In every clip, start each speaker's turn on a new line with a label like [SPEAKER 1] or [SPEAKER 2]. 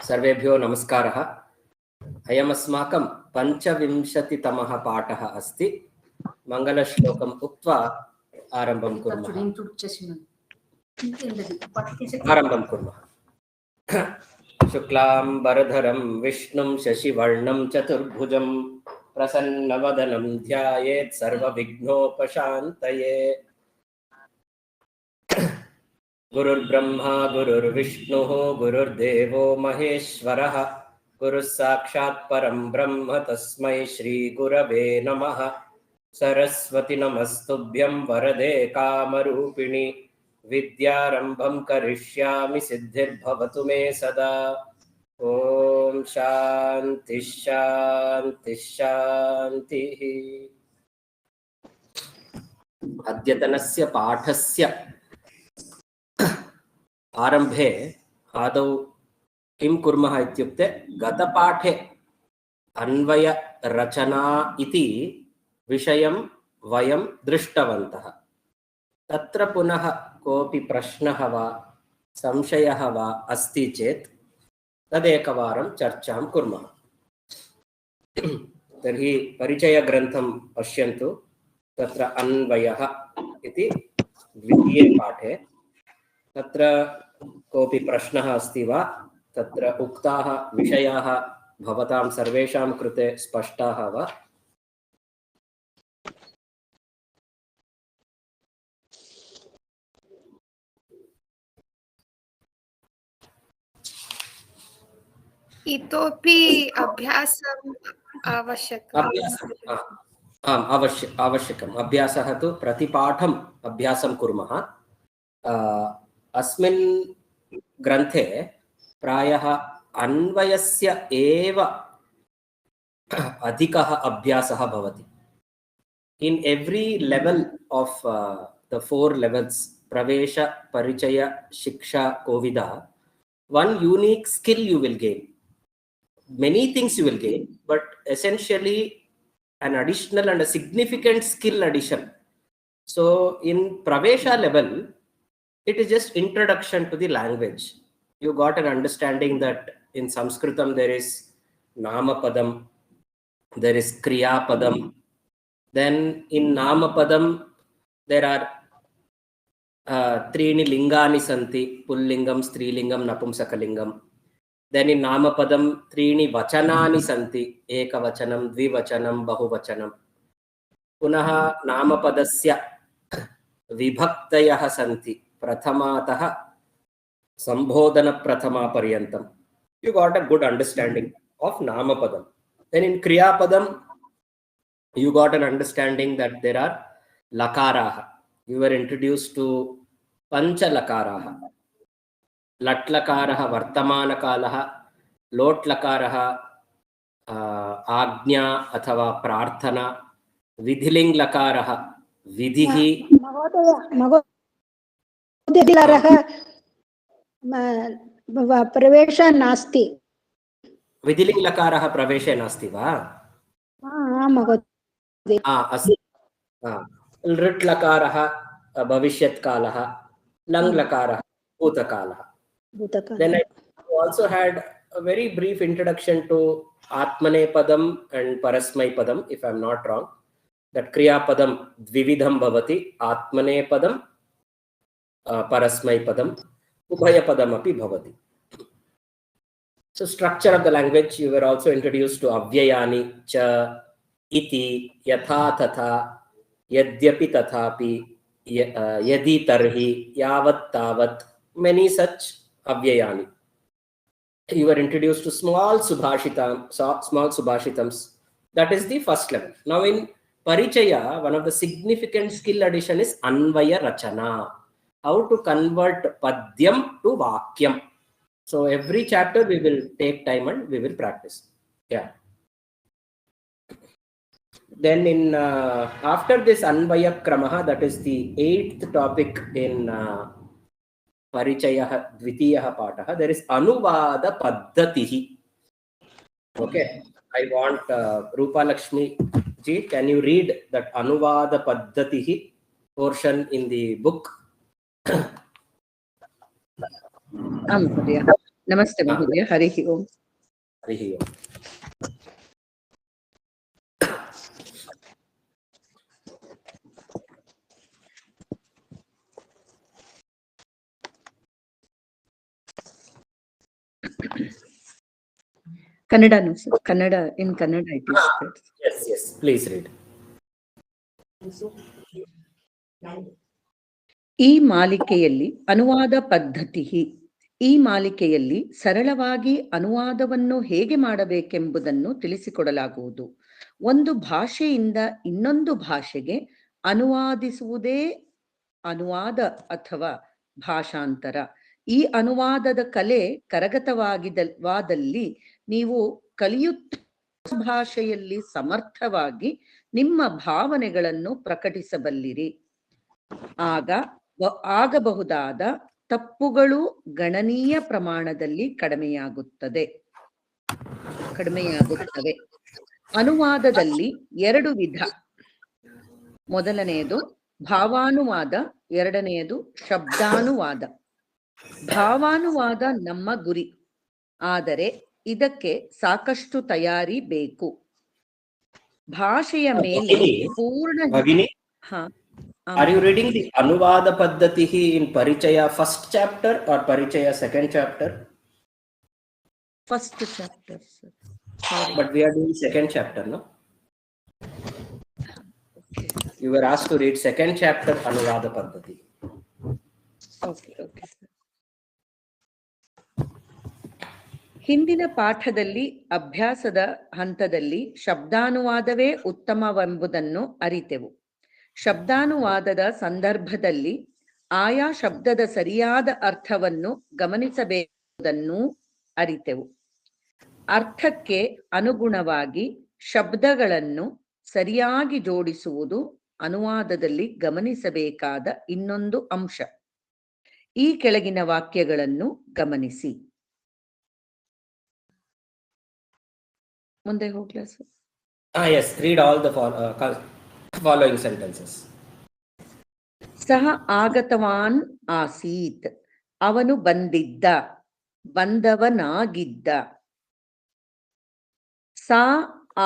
[SPEAKER 1] सर्वेभ्यो नमस्कारः। अयमस्माकं 25तमः पाठः अस्ति। मङ्गलश्लोकम् उक्त्वा आरम्भं कुर्मः। शुक्लाम्बरधरं विष्णुं शशिवर्णं चतुर्भुजं प्रसन्नवदनं ध्यायेत् सर्वविघ्नोपशान्तये। गुरुर्ब्रह्मा गुरुर्विष्णुः गुरुर्देवो महेश्वरः गुरुः साक्षात् परं ब्रह्म तस्मै श्रीगुरवे नमः। सरस्वती नमस्तुभ्यं वरदे कामरूपिणि विद्यारम्भं करिष्यामि सिद्धिर्भवतु मे सदा। ॐ शान्ति शान्ति शान्तिः। अद्यतनस्य पाठस्य आरंभे आदौ किं कुर्मः इत्युक्ते गतपाठे अन्वय रचना इति विषयं वयं दृष्टवन्तः। तत्र पुनः कोऽपि प्रश्नः वा संशयः वा अस्ति चेत् तदेकवारं चर्चां कुर्मः। तर्हि परिचयग्रन्थं पश्यन्तु। तत्र अन्वयः इति द्वितीये पाठे तत्र कोऽपि प्रश्नः अस्ति वा? तत्र उक्ताः विषयाः भवतां सर्वेषां कृते स्पष्टाः वा?
[SPEAKER 2] इतोपि अभ्यासम् आवश्यकम्।
[SPEAKER 1] आम् आवश्यकम्। अभ्यासः तु प्रतिपाठम् अभ्यासं कुर्मः। अस्मिन् ग्रन्थे प्रायः अन्वयस्य एव अधिकः अभ्यासः भवति। In every level of the 4 levels, pravesha, parichaya, shiksha, kovida, one unique skill you will gain. Many things you will gain, but essentially an additional and a significant skill addition. So in pravesha level, it is just introduction to the language. You got an understanding that in Sanskritam there is Namapadam, there is Kriyapadam. Then in Namapadam there are Trini Lingani Santi, Pullingam, Strilingam, Napumsakalingam. Then in Namapadam Trini Vachanani Santi, Ekavachanam, Dvivachanam, Bahuvachanam. Punaha Namapadasya Vibhaktayah Santi. Prathamatah Sambhodhana Prathama Paryantam. You got a good understanding of Namapadam. Then in Kriyapadam, you got an understanding that there are Lakaraha. You were introduced to Pancha Lakaraha. Lat Lakaraha, Vartamana Kalaha, Lot Lakaraha, Agnya Athava Prarthana, Vidhiling Lakaraha, Vidhihi.
[SPEAKER 3] प्रवेश नास्ति।
[SPEAKER 1] विधिलिङ्ग् लकारः प्रवेशे नास्ति वा? अस्ति। लृट् लकारः भविष्यत्कालः, लङ् लकारः भूतकालः. Then I also had a very brief introduction to Atmanepadam and Parasmaipadam, if I am not wrong. That Kriyapadam dvividham bhavati, Atmanepadam Parasmaipadam, Ubhayapadam api bhavati. So structure of the language, you were also introduced to Avyayani, Cha, Iti, Yatha Tatha, Yadyapi Tathapi, Yadi Tarhi, Yavat Tavat, many such Avyayani. You were introduced to small subhashitams. That is the first level. Now in Parichaya, one of the significant skill addition is Anvaya Rachana. How to convert Padyam to Vakyam. So every chapter we will take time and we will practice. Yeah. Then in after this Anvaya Kramaha, that is the 8th topic in Parichaya Dvitiyaha Pataha, there is Anuvada Paddhatihi. Okay. I want Rupa Lakshmi ji, can you read that Anuvada Paddhatihi portion in the book?
[SPEAKER 3] नमस्ते महोदय, हरिः ओम्।
[SPEAKER 1] हरिः ओम्।
[SPEAKER 3] Kannada, no sir. Kannada, in Kannada it is there.
[SPEAKER 1] Yes, please read.
[SPEAKER 3] ಈ ಮಾಲಿಕೆಯಲ್ಲಿ ಅನುವಾದ ಪದ್ಧತಿ. ಈ ಮಾಲಿಕೆಯಲ್ಲಿ ಸರಳವಾಗಿ ಅನುವಾದವನ್ನು ಹೇಗೆ ಮಾಡಬೇಕೆಂಬುದನ್ನು ತಿಳಿಸಿಕೊಡಲಾಗುವುದು. ಒಂದು ಭಾಷೆಯಿಂದ ಇನ್ನೊಂದು ಭಾಷೆಗೆ ಅನುವಾದಿಸುವುದೇ ಅನುವಾದ ಅಥವಾ ಭಾಷಾಂತರ. ಈ ಅನುವಾದದ ಕಲೆ ಕರಗತವಾದಲ್ಲಿ ನೀವು ಕಲಿಯುತ್ತ ಭಾಷೆಯಲ್ಲಿ ಸಮರ್ಥವಾಗಿ ನಿಮ್ಮ ಭಾವನೆಗಳನ್ನು ಪ್ರಕಟಿಸಬಲ್ಲಿರಿ. ಆಗಬಹುದಾದ ತಪ್ಪುಗಳು ಗಣನೀಯ ಪ್ರಮಾಣದಲ್ಲಿ ಕಡಿಮೆಯಾಗುತ್ತವೆ. ಅನುವಾದದಲ್ಲಿ 2 ವಿಧ. ಮೊದಲನೆಯದು ಭಾವಾನುವಾದ, ಎರಡನೆಯದು ಶಬ್ದಾನುವಾದ. ಭಾವಾನುವಾದ ನಮ್ಮ ಗುರಿ, ಆದರೆ ಇದಕ್ಕೆ ಸಾಕಷ್ಟು ತಯಾರಿ ಬೇಕು. ಭಾಷೆಯ ಮೇಲೆ ಪೂರ್ಣ
[SPEAKER 1] Are you reading the Anuvada Paddhatihi in Parichaya first chapter or Parichaya second chapter?
[SPEAKER 3] First chapter, sir. Sorry.
[SPEAKER 1] But we are doing second chapter, no?
[SPEAKER 3] Okay.
[SPEAKER 1] You were asked to read second chapter Anuvada Paddhati.
[SPEAKER 3] Okay, sir. ಹಿಂದಿನ ಪಾಠದಲ್ಲಿ ಅಭ್ಯಾಸದ ಹಂತದಲ್ಲಿ ಶಬ್ದಾನುವಾದವೇ ಉತ್ತಮವೆಂಬುದನ್ನು ಅರಿತೆವು. ಶಬ್ದಾನುವಾದದ ಸಂದರ್ಭದಲ್ಲಿ ಆಯಾ ಶಬ್ದದ ಸರಿಯಾದ ಅರ್ಥವನ್ನು ಗಮನಿಸಬೇಕೆಂಬುದನ್ನು ಅರಿತೆವು. ಅರ್ಥಕ್ಕೆ ಅನುಗುಣವಾಗಿ ಶಬ್ದಗಳನ್ನು ಸರಿಯಾಗಿ ಜೋಡಿಸುವುದು ಅನುವಾದದಲ್ಲಿ ಗಮನಿಸಬೇಕಾದ ಇನ್ನೊಂದು ಅಂಶ. ಈ ಕೆಳಗಿನ ವಾಕ್ಯಗಳನ್ನು ಗಮನಿಸಿ. ಮುಂದೆ ಹೋಗ್ಲಾ sir?
[SPEAKER 1] Yes, read all the following sentences.
[SPEAKER 3] ಸಹ ಆಗತವಾನ್ ಆಸೀತ್, ಅವನು ಬಂದಿದ್ದ, ಬಂದವನಾಗಿದ್ದ. ಸಾ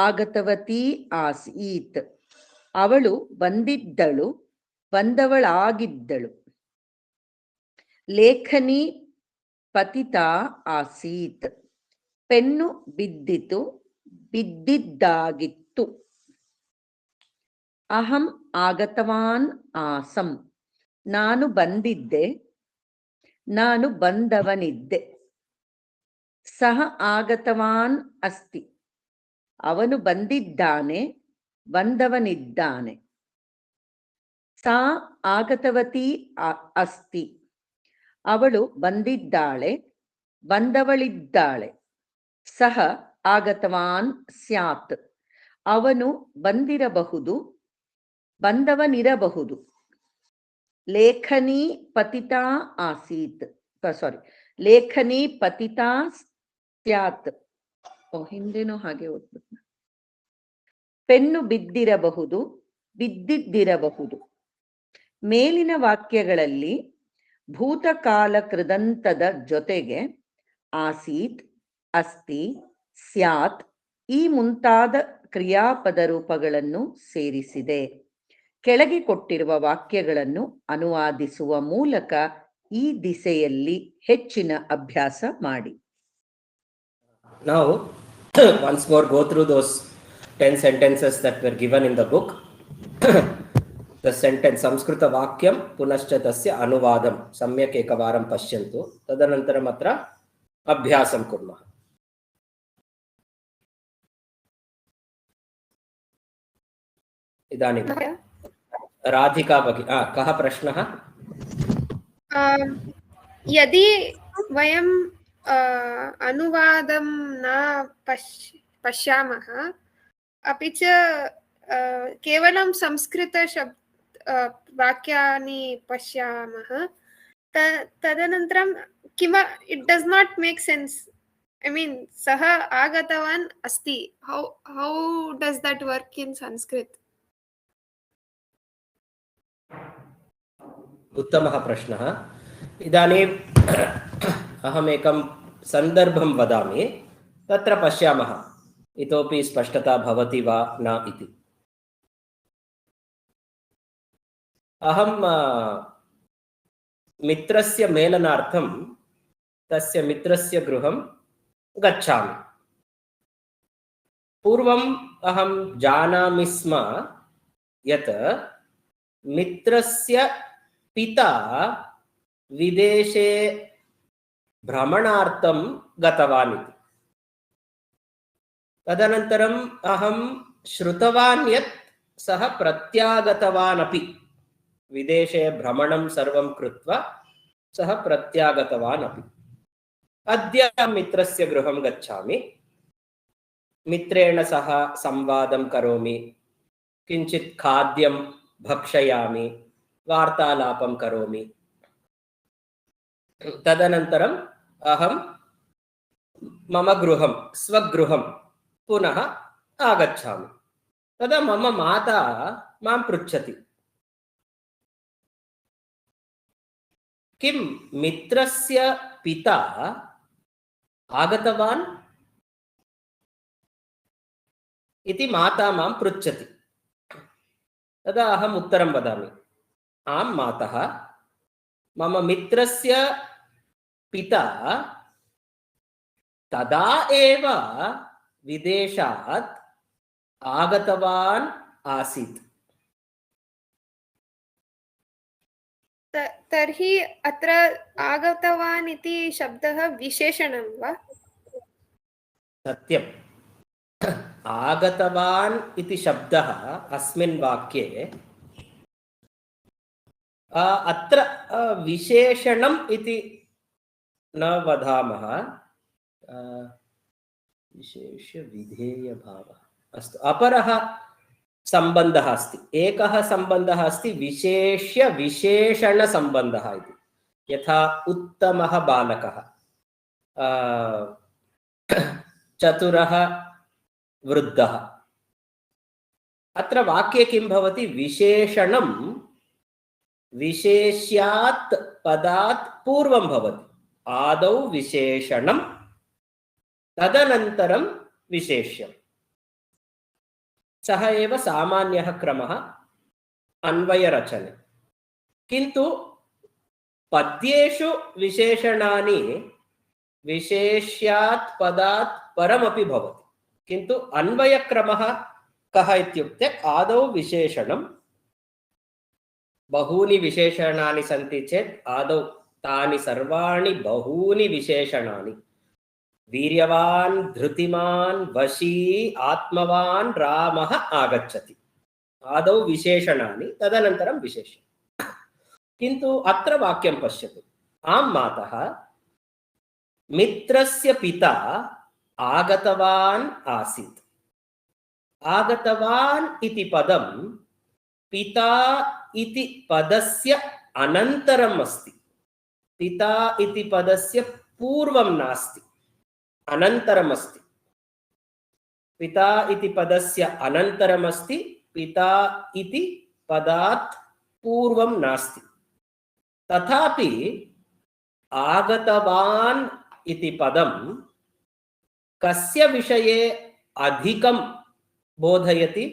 [SPEAKER 3] ಆಗತವತಿ ಆಸೀತ್, ಅವಳು ಬಂದಿದ್ದಳು, ಬಂದವಳಾಗಿದ್ದಳು. ಲೇಖನಿ ಪತಿತಾ ಆಸೀತ್, ಪೆನ್ನು ಬಿದ್ದಿತು, ಬಿದ್ದಿದ್ದಾಗಿತ್ತು. ಅಹಂ ಆಗತವಾನ್ ಆಸಂ, ನಾನು ಬಂದಿದ್ದೆ, ನಾನು ಬಂದವನಿದ್ದೆ. ಸಹ ಆಗತವಾನ್ ಅಸ್ತಿ, ಅವನು ಬಂದಿದ್ದಾನೆ, ಬಂದವನಿದ್ದಾನೆ. ಸಾ ಆಗತವತಿ ಅಸ್ತಿ, ಅವಳು ಬಂದಿದ್ದಾಳೆ, ಬಂದವಳಿದ್ದಾಳೆ. ಸಹ ಆಗತವಾನ್ ಸ್ಯಾತ್, ಅವನು ಬಂದಿರಬಹುದು, ಬಂದವನಿರಬಹುದು. ಲೇಖನಿ ಪತಿತಾ ಆಸೀತ್, ಲೇಖನಿ ಪತಿತಾ ಸ್ಯಾತ್. ಹಿಂದೆನೂ ಹಾಗೆ ಓದ್ಬಿಟ್ಟು. ಪೆನ್ನು ಬಿದ್ದಿರಬಹುದು, ಬಿದ್ದಿದ್ದಿರಬಹುದು. ಮೇಲಿನ ವಾಕ್ಯಗಳಲ್ಲಿ ಭೂತಕಾಲ ಕೃದಂತದ ಜೊತೆಗೆ ಆಸೀತ್, ಅಸ್ತಿ, ಸ್ಯಾತ್ ಈ ಮುಂತಾದ ಕ್ರಿಯಾಪದ ರೂಪಗಳನ್ನು ಸೇರಿಸಿದೆ. ಕೆಳಗೆ ಕೊಟ್ಟಿರುವ ವಾಕ್ಯಗಳನ್ನು ಅನುವಾದಿಸುವ ಮೂಲಕ ಈ ದಿಸೆಯಲ್ಲಿ ಹೆಚ್ಚಿನ ಅಭ್ಯಾಸ ಮಾಡಿ.
[SPEAKER 1] Now, once more go through those 10 sentences that were given in the book. The sentence Samskrita Vakyam Punascha Tasya Anuvadam Samyak Ekavaram Pashyantu Tadanantaram Atra Abhyasam Kurmah. इदानीं राधिका भगिनी, कः प्रश्नः?
[SPEAKER 2] यदि वयं अनुवादं न पश्यामः, अपि च केवलं संस्कृत वाक्यानि पश्यामः, तदनन्तरं किम it does not make sense. I mean, सः आगतवान् अस्ति. How does that work in Sanskrit?
[SPEAKER 1] उत्तमः प्रश्नः. इदानीम् अहमेकं सन्दर्भं वदामि, तत्र पश्यामः इतोपि स्पष्टता भवति वा न इति। अहं मित्रस्य मेलनार्थं तस्य मित्रस्य गृहं गच्छामि। पूर्वम् अहं जानामि स्म यत् मित्रस्य पिता विदेशे भ्रमणार्थं गतवान् इति। तदनन्तरम् अहं श्रुतवान् यत् सः प्रत्यागतवान् अपि, विदेशे भ्रमणं सर्वं कृत्वा सः प्रत्यागतवान् अपि। अद्य मित्रस्य गृहं गच्छामि, मित्रेण सह संवादं करोमि, किञ्चित् खाद्यं भक्षयामि, वार्तालापं करोमि। तदनन्तरम् अहं मम गृहं, स्वगृहं पुनः आगच्छामि। तदा मम माता मां पृच्छति, किं मित्रस्य पिता आगतवान् इति माता मां पृच्छति। तदा अहम् उत्तरं वदामि, आं मातः, मम मित्रस्य पिता तदा एव विदेशात् आगतवान् आसीत्।
[SPEAKER 2] तर्हि अत्र आगतवान् इति शब्दः विशेषणं वा?
[SPEAKER 1] सत्यम्, आगतवान् इति शब्दः अस्मिन् वाक्ये अत्र विशेषणम् इति न वदामः, विशेषविधेयभावः। अस्तु, अपरः सम्बन्धः अस्ति, एकः सम्बन्धः अस्ति विशेष्य विशेषणसम्बन्धः इति। यथा उत्तमः बालकः, चतुरः वृद्धः। अत्र वाक्ये किं भवति? विशेषणं विशेष्यात् पदात् पूर्वं भवति। आदौ विशेषणं, तदनन्तरं विशेष्यं। सः एव सामान्यः क्रमः अन्वयरचने। किन्तु पद्येषु विशेषणानि विशेष्यात् पदात् परमपि भवति, किन्तु अन्वयक्रमः कः इत्युक्ते आदौ विशेषणं, बहूनि विशेषणानि सन्ति चेत् आदौ तानि सर्वाणि बहूनि विशेषणानि, वीर्यवान् धृतिमान् वशी आत्मवान् रामः आगच्छति। आदौ विशेषणानि, तदनन्तरं विशेष्यं। किन्तु अत्र वाक्यं पश्यतु, आं मातः, मित्रस्य पिता आगतवान् आसीत्। आगतवान् इति पदं पिता इति पदस्य अनन्तरम् अस्ति। पिता इति पदस्य पूर्वं नास्ति, अनन्तरम् अस्ति। पिता इति पदस्य अनन्तरम् अस्ति, पिता इति पदात् पूर्वं नास्ति। तथापि आगतवान् इति पदं कस्य विषये अधिकं बोधयति?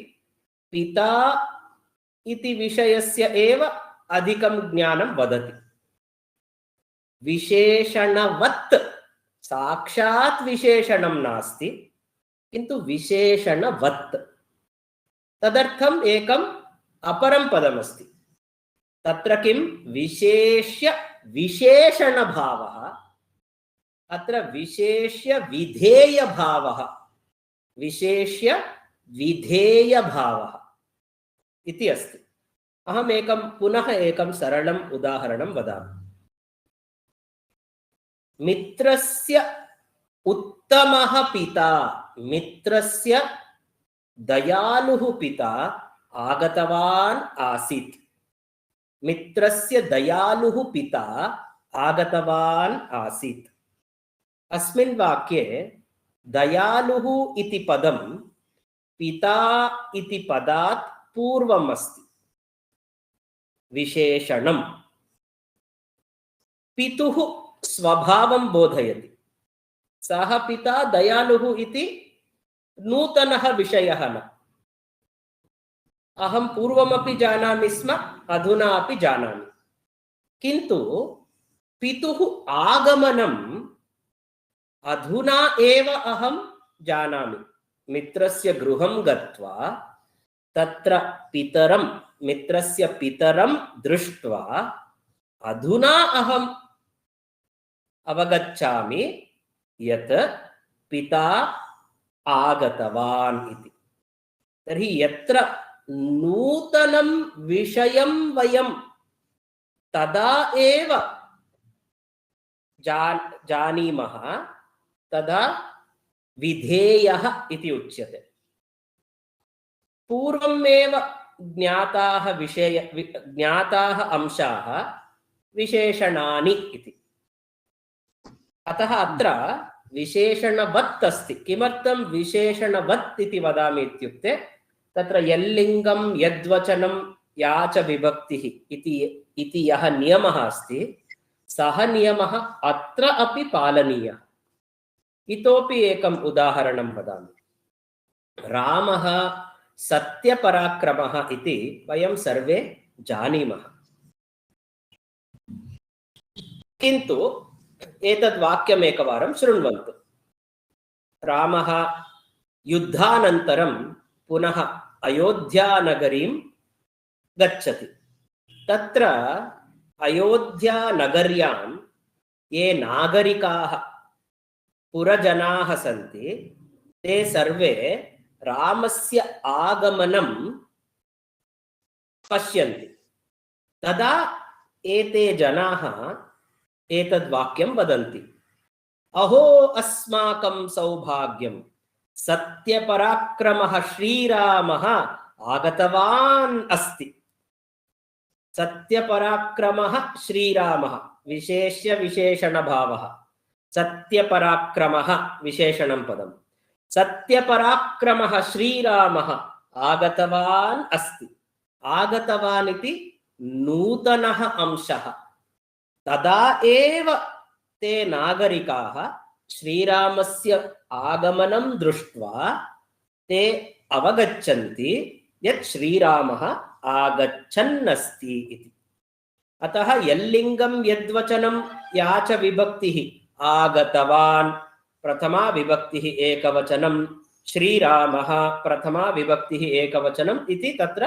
[SPEAKER 1] पिता इति विषयस्य एव अधिकं ज्ञानं वदति। विशेषणवत्, साक्षात् विशेषणं नास्ति, किन्तु विशेषणवत्। तदर्थम् एकम् अपरं पदमस्ति। तत्र किं? विशेष्य विशेषणभावः, अत्र विशेष्य विधेयभावः, विशेष्य विधेयभावः इति अस्ति। अहम् पुनः एकं सरलम् उदाहरणं वदामि। मित्रस्य उत्तमः पिता, मित्रस्य दयालुः पिता आगतवान् आसीत्। मित्रस्य दयालुः पिता आगतवान् आसीत्। अस्मिन् वाक्ये दयालुः इति पदं पिता इति पदात् पूर्वम् अस्ति, विशेषणं। पितुः स्वभावं बोधयति, सः पिता दयालुः इति नूतनः विषयः न। अहं पूर्वमपि जानामि स्म, अधुना अपि जानामि, किन्तु पितुः आगमनम् अधुना एव अहं जानामि। मित्रस्य गृहं गत्वा तत्र पितरं, मित्रस्य पितरं दृष्ट्वा अधुना अहम् अवगच्छामि यत् पिता आगतवान् इति। तर्हि यत्र नूतनं विषयं वयं तदा एव जानीमः, तदा विधेयः इति उच्यते। पूर्वमेव ज्ञाताः अंशाः विशेषणानि इति। अतः अत्र विशेषणवत् अस्ति। किमर्थं विशेषणवत् इति वदामि इत्युक्ते तत्र यल्लिङ्गं यद्वचनं या च विभक्तिः इति यः नियमः अस्ति, सः नियमः अत्र अपि पालनीयः। इतोपि एकम् उदाहरणं वदामि। रामः सत्यपराक्रमः इति वयं सर्वे जानीमः, किन्तु एतद् वाक्यम् एकवारं शृण्वन्तु। रामः युद्धानन्तरं पुनः अयोध्यानगरीं गच्छति। तत्र अयोध्यानगर्यां ये नागरिकाः पुरजनाः सन्ति, ते सर्वे रामस्य आगमनं पश्यन्ति। तदा एते जनाः एतद् वाक्यं वदन्ति, अहो अस्माकं सौभाग्यं, सत्यपराक्रमः श्रीरामः आगतवान् अस्ति। सत्यपराक्रमः श्रीरामः विशेष्य विशेषणभावः। सत्यपराक्रमः विशेषणं पदम्। सत्यपराक्रमः श्रीरामः आगतवान् अस्ति। आगतवान् इति नूतनः अंशः। तदा एव ते नागरिकाः श्रीरामस्य आगमनं दृष्ट्वा ते अवगच्छन्ति यत् श्रीरामः आगच्छन्नस्ति इति। अतः यल्लिङ्गं यद्वचनं या च विभक्तिः आगतवान् प्रथमा विभक्तिः एकवचनं, श्रीरामः प्रथमा विभक्तिः एकवचनम् इति तत्र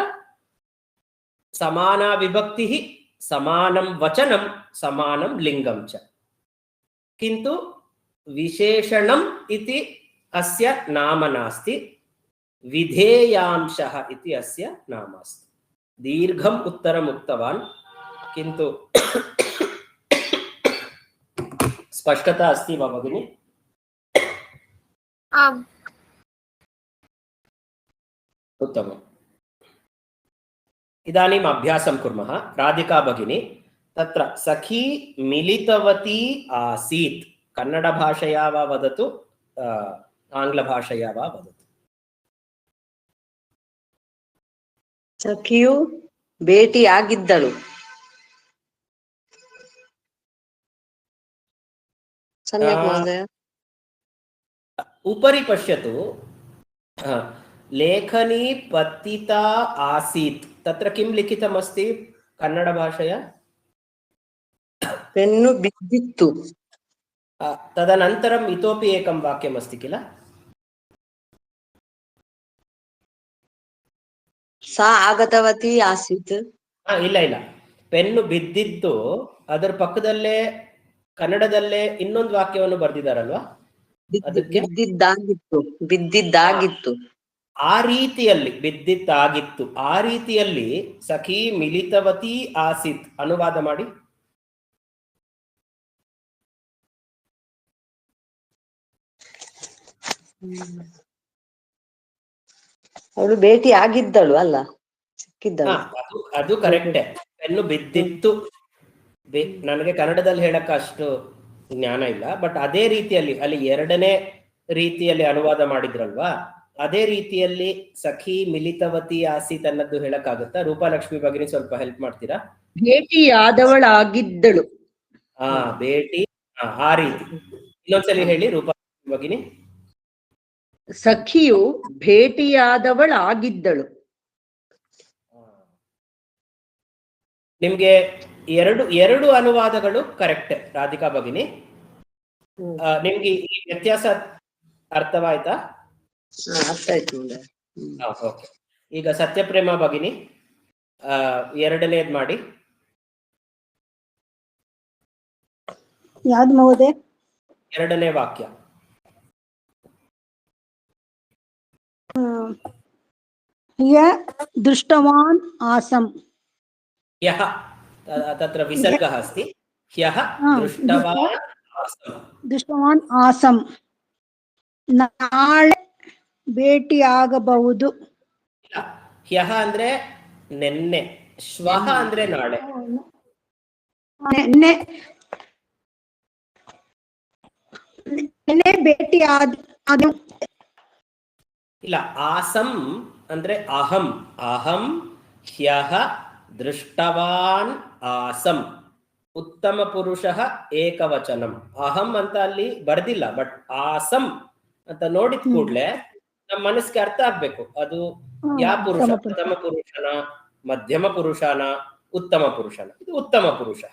[SPEAKER 1] समाना विभक्तिः, समानं वचनं, समानं लिङ्गं च। किन्तु विशेषणम् इति अस्य नाम नास्ति, विधेयांशः इति अस्य नाम अस्ति। दीर्घम् उत्तरम् उक्तवान्, किन्तु स्पष्टता अस्ति वा भगिनि?
[SPEAKER 2] आम्।
[SPEAKER 1] उत्तमम्। इदानीम् अभ्यासं कुर्मः। राधिका भगिनी, तत्र सखी मिलितवती आसीत्, कन्नडभाषया वा वदतु, आङ्ग्लभाषया वा वदतु।
[SPEAKER 3] ಸಖಿಯು ಭೇಟಿಯಾಗಿದ್ದಳು. सम्यक् महोदय।
[SPEAKER 1] उपरि पश्यतु, लेखनी पतिता आसीत्, तत्र किं लिखितमस्ति कन्नडभाषया?
[SPEAKER 3] पेन्नु बिद्दित्तु।
[SPEAKER 1] तदनन्तरम् इतोपि एकं वाक्यमस्ति किल?
[SPEAKER 3] सा आगतवती आसीत्।
[SPEAKER 1] ಇಲ್ಲ ಇಲ್ಲ, ಪೆನ್ನು ಬಿದ್ದಿದ್ದು ಅದರ ಪಕ್ಕದಲ್ಲೇ ಕನ್ನಡದಲ್ಲೇ ಇನ್ನೊಂದು ವಾಕ್ಯವನ್ನು ಬರೆದಿದ್ದಾರಲ್ವಾ? ಅದಕ್ಕೆ
[SPEAKER 3] ಬಿದ್ದಿದ್ದಾಗಿತ್ತು.
[SPEAKER 1] ಆ ರೀತಿಯಲ್ಲಿ ಬಿದ್ದಿದ್ದಾಗಿತ್ತು, ಆ ರೀತಿಯಲ್ಲಿ ಸಖಿ ಮಿಲಿತವತಿ ಆಸಿತ್ ಅನುವಾದ ಮಾಡಿ.
[SPEAKER 3] ಅವಳು ಭೇಟಿ ಆಗಿದ್ದಳು ಅಲ್ಲ, ಸಿಕ್ಕಿದ್ದಳು.
[SPEAKER 1] ಅದು ಕರೆಕ್ಟೇ. ಪೆನ್ನು ಬಿದ್ದಿತ್ತು, ನನಗೆ ಕನ್ನಡದಲ್ಲಿ ಹೇಳಕ್ಕ ಅಷ್ಟು ಜ್ಞಾನ ಇಲ್ಲ, ಬಟ್ ಅದೇ ರೀತಿಯಲ್ಲಿ ಅಲ್ಲಿ ಎರಡನೇ ರೀತಿಯಲ್ಲಿ ಅನುವಾದ ಮಾಡಿದ್ರಲ್ವಾ, ಅದೇ ರೀತಿಯಲ್ಲಿ ಸಖಿ ಮಿಲಿತವತಿ ಆಸೀತ್ ಅನ್ನೋದು ಹೇಳಕ್ಕಾಗುತ್ತಾ? ರೂಪಾಲಕ್ಷ್ಮಿ ಬಗ್ಗೆ ಸ್ವಲ್ಪ ಹೆಲ್ಪ್ ಮಾಡ್ತೀರಾ?
[SPEAKER 3] ಭೇಟಿಯಾದವಳಾಗಿದ್ದಳು.
[SPEAKER 1] ಭೇಟಿ, ಆ ರೀತಿ. ಇನ್ನೊಂದ್ಸಲಿ ಹೇಳಿ ರೂಪಾ. ಭಗಿನಿ.
[SPEAKER 3] ಸಖಿಯು ಭೇಟಿಯಾದವಳಾಗಿದ್ದಳು.
[SPEAKER 1] ನಿಮ್ಗೆ ಎರಡು ಅನುವಾದಗಳು ಕರೆಕ್ಟ್ ರಾಧಿಕಾ ಭಗಿನಿ. ನಿಮ್ಗೆ ಈ ವ್ಯತ್ಯಾಸ ಅರ್ಥವಾಯ್ತಾ?
[SPEAKER 3] ಅರ್ಥ ಆಯ್ತು.
[SPEAKER 1] ಓಕೆ. ಈಗ ಸತ್ಯಪ್ರೇಮ ಭಗಿನಿ ಎರಡನೇದ್ ಮಾಡಿ.
[SPEAKER 4] ಯಾವ್ದು ಮಹೋದಯ?
[SPEAKER 1] ಎರಡನೇ ವಾಕ್ಯ.
[SPEAKER 4] ದೃಷ್ಟವಾನ್ ಆಸಂ.
[SPEAKER 1] ह्यः तत्र विसर्गः अस्ति. ह्यः दृष्टवान् आसम्.
[SPEAKER 4] ದೃಷ್ಟವಾನ್ ಆಸಂ. ನಾಳೆ ಭೇಟಿಯಾಗಬಹುದು.
[SPEAKER 1] ह्यः ಅಂದ್ರೆ ನೆನ್ನೆ, ಶ್ವಃ ಅಂದ್ರೆ ನಾಳೆ.
[SPEAKER 4] ನೆನ್ನೆ ಭೇಟಿಯಾದ.
[SPEAKER 1] ಇಲ್ಲ, ಆಸಂ ಅಂದ್ರೆ ಅಹಂ. ಅಹಂ ह्यः ದೃಷ್ಟವಾನ್ ಆಸಂ. ಉತ್ತಮ ಪುರುಷಃ ಏಕವಚನಂ. ಅಹಂ ಅಂತ ಅಲ್ಲಿ ಬರ್ದಿಲ್ಲ, ಬಟ್ ಆಸಂ ಅಂತ ನೋಡಿದ ಕೂಡ್ಲೆ ನಮ್ಮ ಮನಸ್ಸಿಗೆ ಅರ್ಥ ಆಗ್ಬೇಕು ಅದು ಯಾವ ಪುರುಷ, ಪ್ರಥಮ ಪುರುಷನ, ಮಧ್ಯಮ ಪುರುಷನ, ಉತ್ತಮ ಪುರುಷನ. ಇದು ಉತ್ತಮ ಪುರುಷ.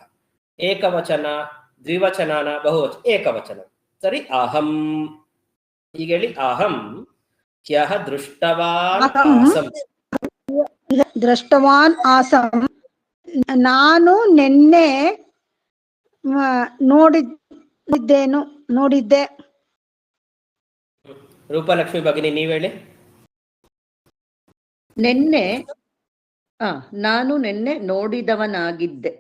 [SPEAKER 1] ಏಕವಚನ, ದ್ವಿವಚನನ, ಬಹುವಚನ, ಏಕವಚನ. ಸರಿ, ಅಹಂ. ಈಗ ಹೇಳಿ, ಅಹಂ ह्यः ದೃಷ್ಟವಾನ್ ಆಸಂ.
[SPEAKER 4] ದೃಷ್ಟವಾನ್ ಆಸಂ. ನಾನು ನಿನ್ನೆ ನೋಡಿದ್ದೆ.
[SPEAKER 1] ರೂಪಲಕ್ಷ್ಮಿ ಭಗಿನಿ ನೀವ್ ಹೇಳಿ.
[SPEAKER 3] ನೆನ್ನೆ ನಾನು ನಿನ್ನೆ ನೋಡಿದವನಾಗಿದ್ದೆ.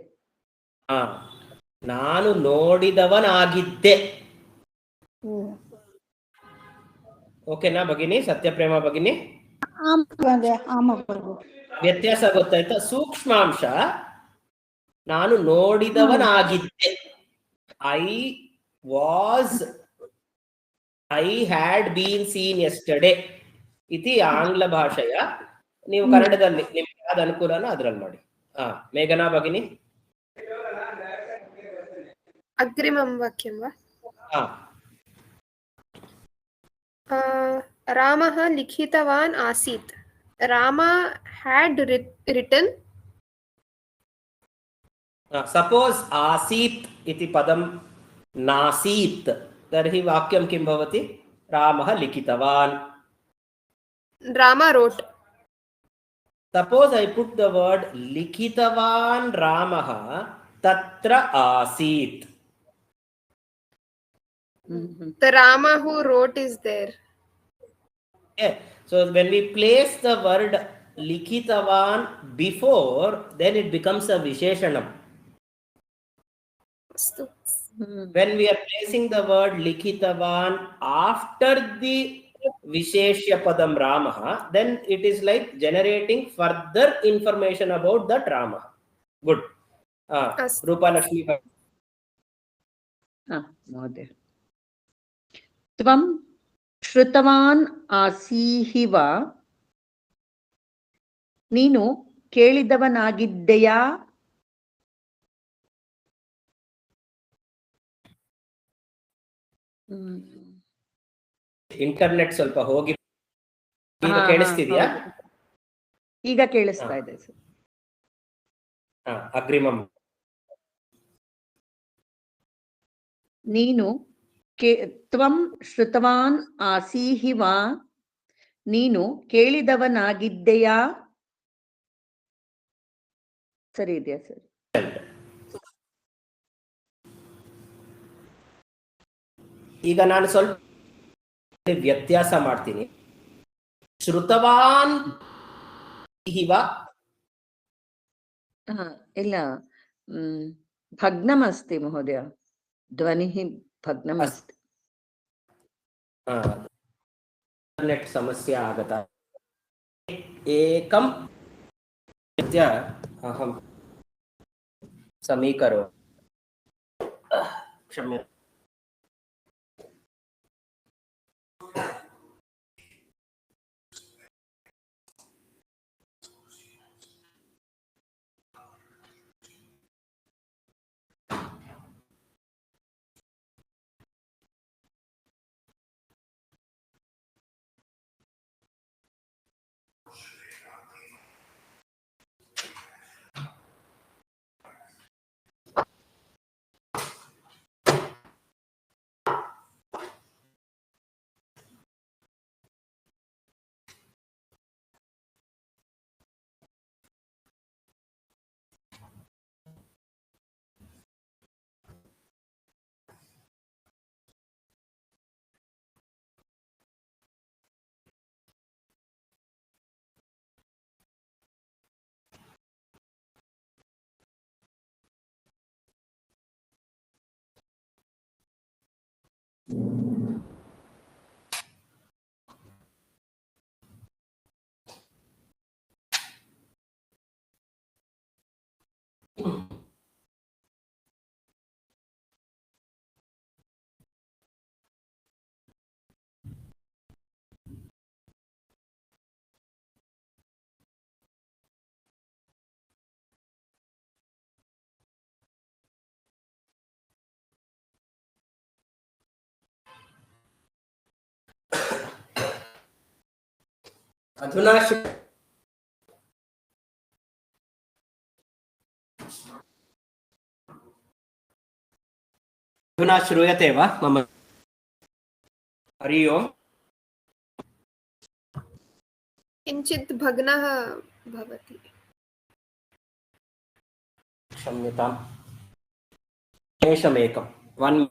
[SPEAKER 1] ನಾನು ನೋಡಿದವನಾಗಿದ್ದೆ. ಓಕೆನಾ ಭಗಿನಿ? ಸತ್ಯಪ್ರೇಮ ಭಗಿನಿ, ವ್ಯತ್ಯಾಸ ಗೊತ್ತಾಯ್ತಾ? ಸೂಕ್ಷ್ಮಾಂಶ ನಾನು ನೋಡಿದವನಾಗಿದ್ದೆ. I had been seen yesterday ಇತಿ ಆಂಗ್ಲ ಭಾಷೆಯ. ನೀವು ಕನ್ನಡದಲ್ಲಿ ನಿಮ್ಗೆ ಯಾವ್ದು ಅನುಕೂಲನೋ ಅದ್ರಲ್ಲಿ ಮಾಡಿ. ಮೇಘನಾ ಭಗಿನಿ.
[SPEAKER 2] ಅಗ್ರಿಮಂ ವಾಕ್ಯಂ ವಾ? ರಾಮಃ ಲಿಖಿತವಾನ್ ಆಸೀತ್. Rama had written.
[SPEAKER 1] सपोज आसीत् इति पदं नासीत् तर्हि वाक्यं किं भवति? रामः लिखितवान्.
[SPEAKER 2] Rama wrote.
[SPEAKER 1] Suppose I put the word लिखितवान् रामः तत्र आसीत्.
[SPEAKER 2] The Rama who wrote is there.
[SPEAKER 1] Okay. So when we place the word लिखितवान् before, then it becomes a visheshanam. When we are placing the word likhitavan after the visheshya padam Ramaha, then it is like generating further information about that Ramaha. Good. Rupa Lakshmi.
[SPEAKER 3] ಮಹೋದಯ. ತ್ವಂ ಶ್ರುತವಾನ್ ಆಸೀಹಿ ವಾ. ನೀನು ಕೇಳಿದವನಾಗಿದ್ದೆಯಾ?
[SPEAKER 1] Internet ಸ್ವಲ್ಪ ಹೋಗಿ. ಈಗ ಕೇಳಿಸ್ತಿದ್ಯಾ?
[SPEAKER 3] ಈಗ ಕೇಳಿಸ್ತಾ ಇದೆ ಸರ್.
[SPEAKER 1] ಅಗ್ರಿಮಂ.
[SPEAKER 3] ನೀನು ತ್ವಂ ಶ್ರುತವಾನ್ ಆಸೀಹಿ ವಾ. ನೀನು ಕೇಳಿದವನಾಗಿದ್ದೆಯಾ? ಸರಿ ಇದೆಯಾ ಸರ್?
[SPEAKER 1] ಈಗ ನಾನು ಸ್ವಲ್ಪ ವ್ಯತ್ಯಾಸ ಮಾಡ್ತೀನಿ. ಶ್ರುತವಾನ್ ವಾ?
[SPEAKER 3] ಇಲ್ಲ, ಭಗ್ನಮಸ್ತಿ ಮಹೋದಯ. ಧ್ವನಿಃ ಭಗ್ನಮಸ್ತಿ.
[SPEAKER 1] ಇಂಟರ್ನೆಟ್ ಸಮಸ್ಯೆ ಆಗತಾ. ಏಕಂ ಅಹಂ ಸಮೀಕರೋ. ಕ್ಷಮ್ಯ. अधुना अधुना श्रूयते वा मम? हरि ओम्।
[SPEAKER 2] किञ्चित् भग्नः भवति।
[SPEAKER 1] क्षम्यताम्, निमेषमेकं। 1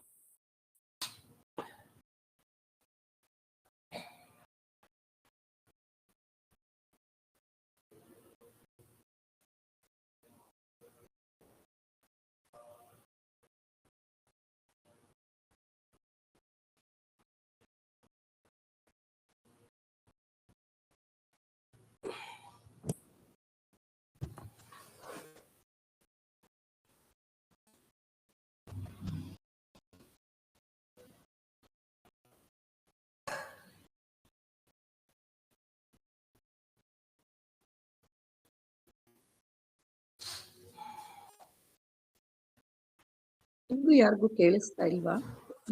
[SPEAKER 3] ನಿಮ್ಗೂ ಯಾರಿಗೂ ಕೇಳಿಸ್ತಾ ಇಲ್ವಾ?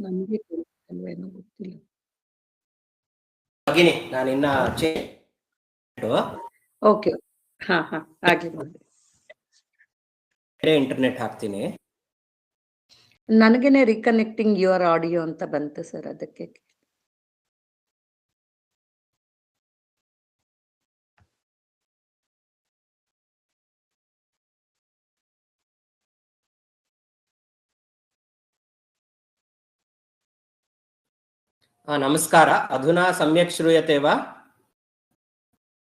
[SPEAKER 3] ನಮಗೆ ಕೇಳಿಸ್ತಲ್ವೇನೋ ಗೊತ್ತಿಲ್ಲ.
[SPEAKER 1] ಭಗಿನಿ, ನಾನಿನ್ನ
[SPEAKER 3] ಓಕೆ, ಹಾ ಹಾ ಆಗ್ಲಿ ಮಾಡಿ.
[SPEAKER 1] ಇಂಟರ್ನೆಟ್ ಹಾಕ್ತೀನಿ.
[SPEAKER 3] ನನಗೇನೆ ರಿಕನೆಕ್ಟಿಂಗ್ ಯುವರ್ ಆಡಿಯೋ ಅಂತ ಬಂತು ಸರ್, ಅದಕ್ಕೆ.
[SPEAKER 1] नमस्कार। अधुना सम्यक् श्रूयते वा?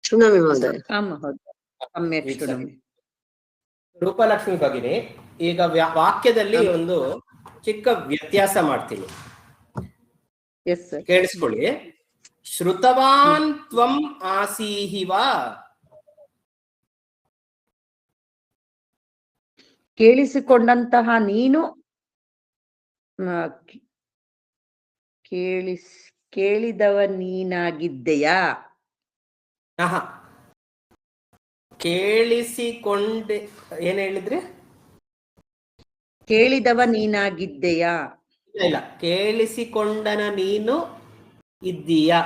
[SPEAKER 5] शृणोमि महोदय।
[SPEAKER 3] आं महोदय, सम्यक् शृणोमि।
[SPEAKER 1] ರೂಪಲಕ್ಷ್ಮಿ ಭಗಿನಿ, ಈಗ ವಾಕ್ಯದಲ್ಲಿ ಒಂದು ಚಿಕ್ಕ ವ್ಯತ್ಯಾಸ ಮಾಡ್ತೀನಿ.
[SPEAKER 3] ಎಸ್ ಸರ್,
[SPEAKER 1] ಕೇಳಿಸ್ಕೊಳ್ಳಿ. ಶ್ರುತವಾನ್ ತ್ವಂ ಆಸೀಹಿ ವಾ?
[SPEAKER 3] ಕೇಳಿಸಿಕೊಂಡಂತಹ ನೀನು ಕೇಳಿದವ ನೀನಾಗಿದ್ದೆಯಾ?
[SPEAKER 1] ಕೇಳಿಸಿಕೊಂಡೆ, ಏನ್ ಹೇಳಿದ್ರಿ?
[SPEAKER 3] ಕೇಳಿದವ ನೀನಾಗಿದ್ದೆಯಾ?
[SPEAKER 1] ಇಲ್ಲ, ಕೇಳಿಸಿಕೊಂಡನ ನೀನು ಇದ್ದೀಯಾ?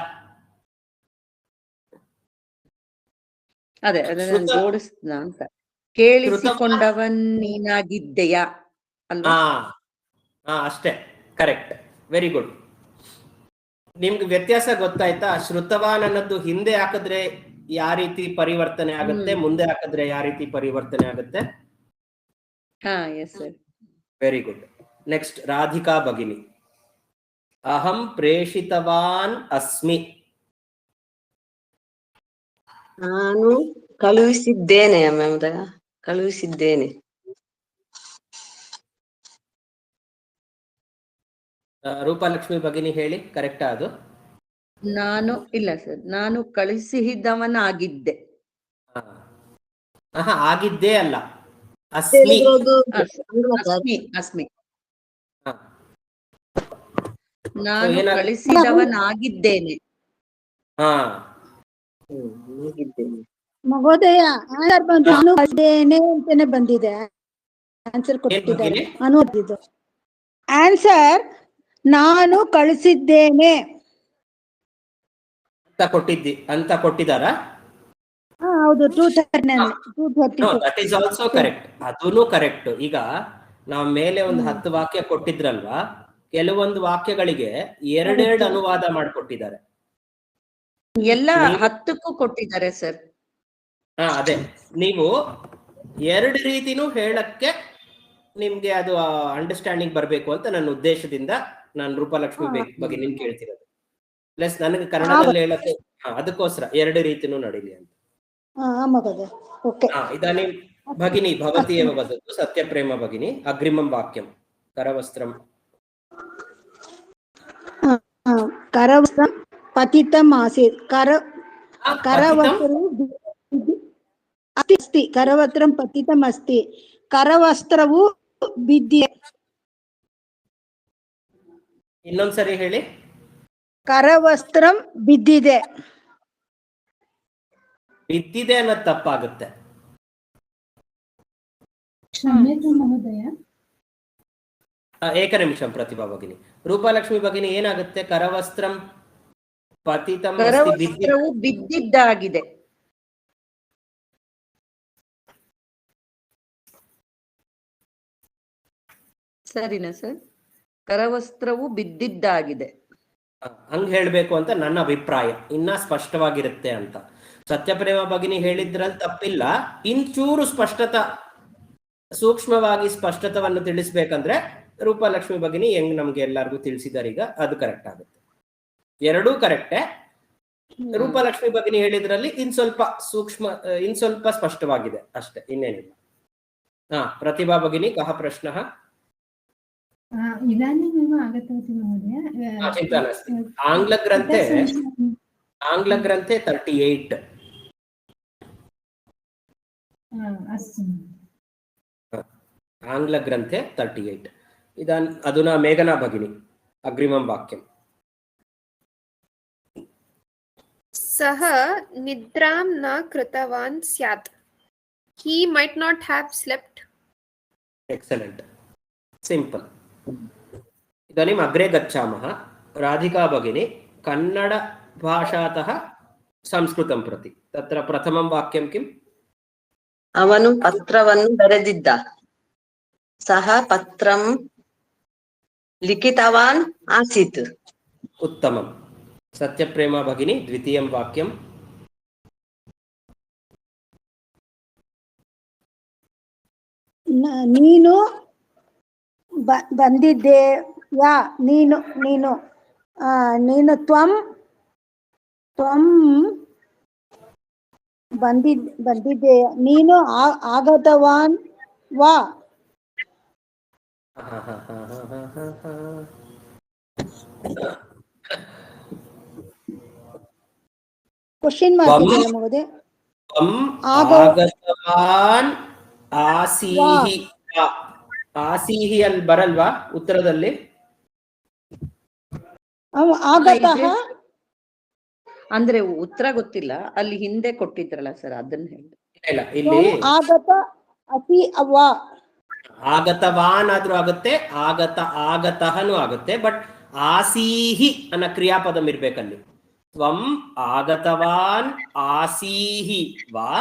[SPEAKER 3] ಅದೇ ಅದನ್ನ ಜೋಡಿಸ್ನ ಅಂತ. ಕೇಳಿಸಿಕೊಂಡವನ್ ನೀನಾಗಿದ್ದೆಯಾ ಅಲ್ವಾ?
[SPEAKER 1] ಅಷ್ಟೇ, ಕರೆಕ್ಟ್, ವೆರಿ ಗುಡ್. ನಿಮ್ಗೆ ವ್ಯತ್ಯಾಸ ಗೊತ್ತಾಯ್ತಾ? ಶ್ರುತವಾನ್ ಅನ್ನೋದು ಹಿಂದೆ ಹಾಕಿದ್ರೆ ಯಾವ ರೀತಿ ಪರಿವರ್ತನೆ ಆಗುತ್ತೆ, ಮುಂದೆ ಹಾಕಿದ್ರೆ ಯಾವ ರೀತಿ ಪರಿವರ್ತನೆ ಆಗುತ್ತೆ?
[SPEAKER 3] ಹಾ, yes sir.
[SPEAKER 1] Very good. Next, Radhika ಭಗಿನಿ. ಅಹಂ ಪ್ರೇಷಿತವಾನ್ ಅಸ್ಮಿ.
[SPEAKER 5] ನಾನು ಕಳುಹಿಸಿದ್ದೇನೆ ಮಹೋದಯ, ಕಳುಹಿಸಿದ್ದೇನೆ.
[SPEAKER 1] ರೂಪಲಕ್ಷ್ಮಿ ಭಗಿನಿ ಹೇಳಿ, ಕರೆಕ್ಟಾ ಅದು?
[SPEAKER 3] ನಾನು ಇಲ್ಲ ಸರ್, ನಾನು ಕಳಿಸಿದವನಾಗಿದ್ದೆ.
[SPEAKER 1] ಆಗಿದ್ದೇ ಅಲ್ಲ, ಅಸ್ಮಿ.
[SPEAKER 3] ಅಸ್ಮಿ. ನಾನು ಕಳಿಸಿದವನಾಗಿದ್ದೇನೆ.
[SPEAKER 4] ಮಹೋದಯ ಆನ್ಸರ್ ಬಂದು ನಾನು ಕಳಿಸಿದ್ದೇನೆ ಅಂತಾನೆ ಬಂದಿದೆ. ಆನ್ಸರ್ ಕೊಟ್ಟಿದ್ದಾರೆ ಅನ್ನೋದಿದ್ದು. ಆನ್ಸರ್ ನಾನು ಕಳಿಸಿದ್ದೇನೆ
[SPEAKER 1] ಅಂತ ಕೊಟ್ಟಿದ್ದಾರಾ?
[SPEAKER 4] ಹೌದು, 230.
[SPEAKER 1] ದಟ್ ಈಸ್ ಆಲ್ಸೋ ಕರೆಕ್ಟ್, ಅದೂ ಕರೆಕ್ಟ್. ಈಗ ನಾವು ಮೇಲೆ ಒಂದು 10 ವಾಕ್ಯ ಕೊಟ್ಟಿದ್ರಲ್ವಾ, ಕೆಲವೊಂದು ವಾಕ್ಯಗಳಿಗೆ 2 ಅನುವಾದ ಮಾಡಿಕೊಟ್ಟಿದ್ದಾರೆ.
[SPEAKER 3] ಎಲ್ಲ 10ಕ್ಕೂ ಕೊಟ್ಟಿದ್ದಾರೆ ಸರ್.
[SPEAKER 1] ಅದೇ, ನೀವು 2 ರೀತಿನೂ ಹೇಳಕ್ಕೆ ನಿಮ್ಗೆ ಅದು ಅಂಡರ್ಸ್ಟ್ಯಾಂಡಿಂಗ್ ಬರಬೇಕು ಅಂತ ನನ್ನ ಉದ್ದೇಶದಿಂದ ನಾನು ರೂಪಲಕ್ಷ್ಮಿ ಬಗ್ಗೆ ನಿನ್ ಕೇಳ್ತಿರೋದು. ಪ್ಲಸ್ ನನಗೆ ಕನ್ನಡದಲ್ಲಿ ಹೇಳಕ್ಕೆ ಅದಕ್ಕೋಸ್ಕರ 2 ರೀತಿನೂ ನಡೀಲಿ ಅಂತ. ಇದಾನಿ ಭಗಿನಿ ಭವತಿ ಏವ ವದತು ಸತ್ಯಪ್ರೇಮ ಭಗಿನಿ ಅಗ್ರಿಮಂ ವಾಕ್ಯಂ ಕರವಸ್ತ್ರಂ.
[SPEAKER 4] करवस्त्रं पतितम् आसीत् करवस्त्रं अस्ति करवस्त्रं पतितम् अस्ति करवस्त्रವು ಬಿದ್ದಿದೆ
[SPEAKER 1] ಇನ್ನೊಂದ್ಸರಿ ಹೇಳಿ.
[SPEAKER 4] ಕರವಸ್ತ್ರಂ ಬಿದ್ದಿದೆ.
[SPEAKER 1] ಬಿದ್ದಿದೆ ಅನ್ನೋದು ತಪ್ಪಾಗುತ್ತೆ. ಏಕ ನಿಮಿಷ ಪ್ರತಿಭಾ ಭಗಿನಿ. ರೂಪಲಕ್ಷ್ಮಿ ಭಗಿನಿ ಏನಾಗುತ್ತೆ? ಕರವಸ್ತ್ರಂ ಪತಿತಂ
[SPEAKER 3] ಕರವಸ್ತ್ರವು ಬಿದ್ದಿದ್ದಾಗಿದೆ. ಸರಿನಾ ಸರ್? ಕರವಸ್ತ್ರವು ಬಿದ್ದಿದ್ದಾಗಿದೆ.
[SPEAKER 1] ಹಂಗ್ ಹೇಳ್ಬೇಕು ಅಂತ ನನ್ನ ಅಭಿಪ್ರಾಯ. ಇನ್ನ ಸ್ಪಷ್ಟವಾಗಿರುತ್ತೆ ಅಂತ. ಸತ್ಯಪ್ರೇಮ ಭಗಿನಿ ಹೇಳಿದ್ರಲ್ಲಿ ತಪ್ಪಿಲ್ಲ. ಇಂಚೂರು ಸೂಕ್ಷ್ಮವಾಗಿ ಸ್ಪಷ್ಟತವನ್ನು ತಿಳಿಸ್ಬೇಕಂದ್ರೆ ರೂಪಲಕ್ಷ್ಮಿ ಭಗಿನಿ ಹೆಂಗ್ ನಮ್ಗೆ ಎಲ್ಲರಿಗೂ ತಿಳಿಸಿದಾರೆ ಈಗ, ಅದು ಕರೆಕ್ಟ್ ಆಗುತ್ತೆ. ಎರಡೂ ಕರೆಕ್ಟೇ. ರೂಪಲಕ್ಷ್ಮಿ ಭಗಿನಿ ಹೇಳಿದ್ರಲ್ಲಿ ಇನ್ ಸ್ವಲ್ಪ ಸ್ಪಷ್ಟವಾಗಿದೆ ಅಷ್ಟೇ, ಇನ್ನೇನಿಲ್ಲ. प्रतिभा भगिनी कः प्रश्नः?
[SPEAKER 6] इदानीमेव आगतवती महोदय।
[SPEAKER 1] चिन्ता नास्ति। आङ्ग्लग्रन्थे 38।
[SPEAKER 6] अस्तु।
[SPEAKER 1] आङ्ग्लग्रन्थे 38। इदानीम् अधुना मेघना भगिनी अग्रिमं वाक्यम्।
[SPEAKER 2] सः निद्रां न कृतवान् स्यात्। He might not have slept.
[SPEAKER 1] Excellent. Simple. इदानीम् अग्रे गच्छामः। राधिका भगिनी कन्नड भाषातः संस्कृतं प्रति। तत्र प्रथमं वाक्यं किम्?
[SPEAKER 5] ಅವನು ಪತ್ರವನ್ನು ಬರೆದಿದ್ದ. ಸಹ ಪತ್ರಂ ಲಿಖಿತವಾನ್ ಆಸೀತ್.
[SPEAKER 1] उत्तमं। सत्यप्रेमा भगिनी द्वितीयं वाक्यं।
[SPEAKER 4] ನೀನು ಬಂದಿದ್ದೀಯಾ? ನೀನು ತ್ವಂ ಬಂದಿದ್ದೀಯ. ನೀನು ಆಗತವಾನ್ ವಾ? ಕ್ವಶನ್ ಮಾರ್ಕ್ ಇದೆ ಮಹೋದಯ.
[SPEAKER 1] ಆಗತವಾನ್ ಆಸೀಹಿ. ಆಸೀಹಿ ಅಲ್ಲಿ ಬರಲ್ವಾ ಉತ್ತರದಲ್ಲಿ?
[SPEAKER 4] ಆಗತಃ
[SPEAKER 3] ಅಂದ್ರೆ ಉತ್ತರ ಗೊತ್ತಿಲ್ಲ, ಅಲ್ಲಿ ಹಿಂದೆ ಕೊಟ್ಟಿದ್ರಲ್ಲ ಸರ್, ಅದನ್ನ ಹೇಳಿ.
[SPEAKER 1] ಇಲ್ಲ, ಇಲ್ಲಿ
[SPEAKER 4] ಆಗತ ಅಸಿ ಅವ್ವ.
[SPEAKER 1] ಆಗತವಾನ್ ಆದ್ರೂ ಆಗುತ್ತೆ, ಆಗತಹನು ಆಗುತ್ತೆ. ಬಟ್ ಆಸೀಹಿ ಅನ್ನೋ ಕ್ರಿಯಾಪದ ಇರ್ಬೇಕಲ್ಲಿ. ತ್ವಂ ಆಗತವಾನ್ ಆಸೀಹಿ ವಾ,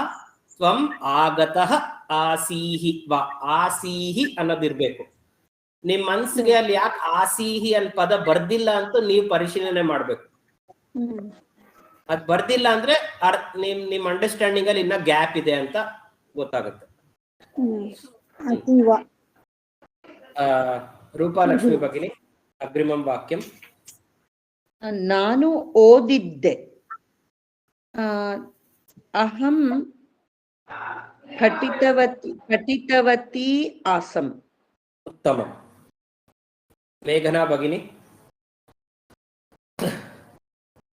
[SPEAKER 1] ತ್ವಂ ಆಗತಃ ಆಸೀಹಿ ವಾ. ಆಸೀಹಿ ಅನ್ನೋದಿರ್ಬೇಕು. ನಿಮ್ ಮನ್ಸಿಗೆ ಅಲ್ಲಿ ಯಾಕೆ ಆಸೀಹಿ ಅಲ್ಲಿ ಪದ ಬರ್ದಿಲ್ಲ ಅಂತ ನೀವು ಪರಿಶೀಲನೆ ಮಾಡ್ಬೇಕು. ಅದ್ ಬರ್ದಿಲ್ಲ ಅಂದ್ರೆ ನಿಮ್ ಅಂಡರ್ಸ್ಟ್ಯಾಂಡಿಂಗ್ ಅಲ್ಲಿ ಇನ್ನ ಗ್ಯಾಪ್ ಇದೆ ಅಂತ ಗೊತ್ತಾಗುತ್ತೆ. ರೂಪಲಕ್ಷ್ಮಿ ಭಗಿನಿ ಅಗ್ರಿಮಂ ವಾಕ್ಯಂ.
[SPEAKER 3] ನಾನು ಓದಿದ್ದೆ. ಅಹಂ ಪಠಿತವತಿ ಆಸಂ.
[SPEAKER 1] ಉತ್ತಮ. ಮೇಘನಾ ಭಗಿನಿ.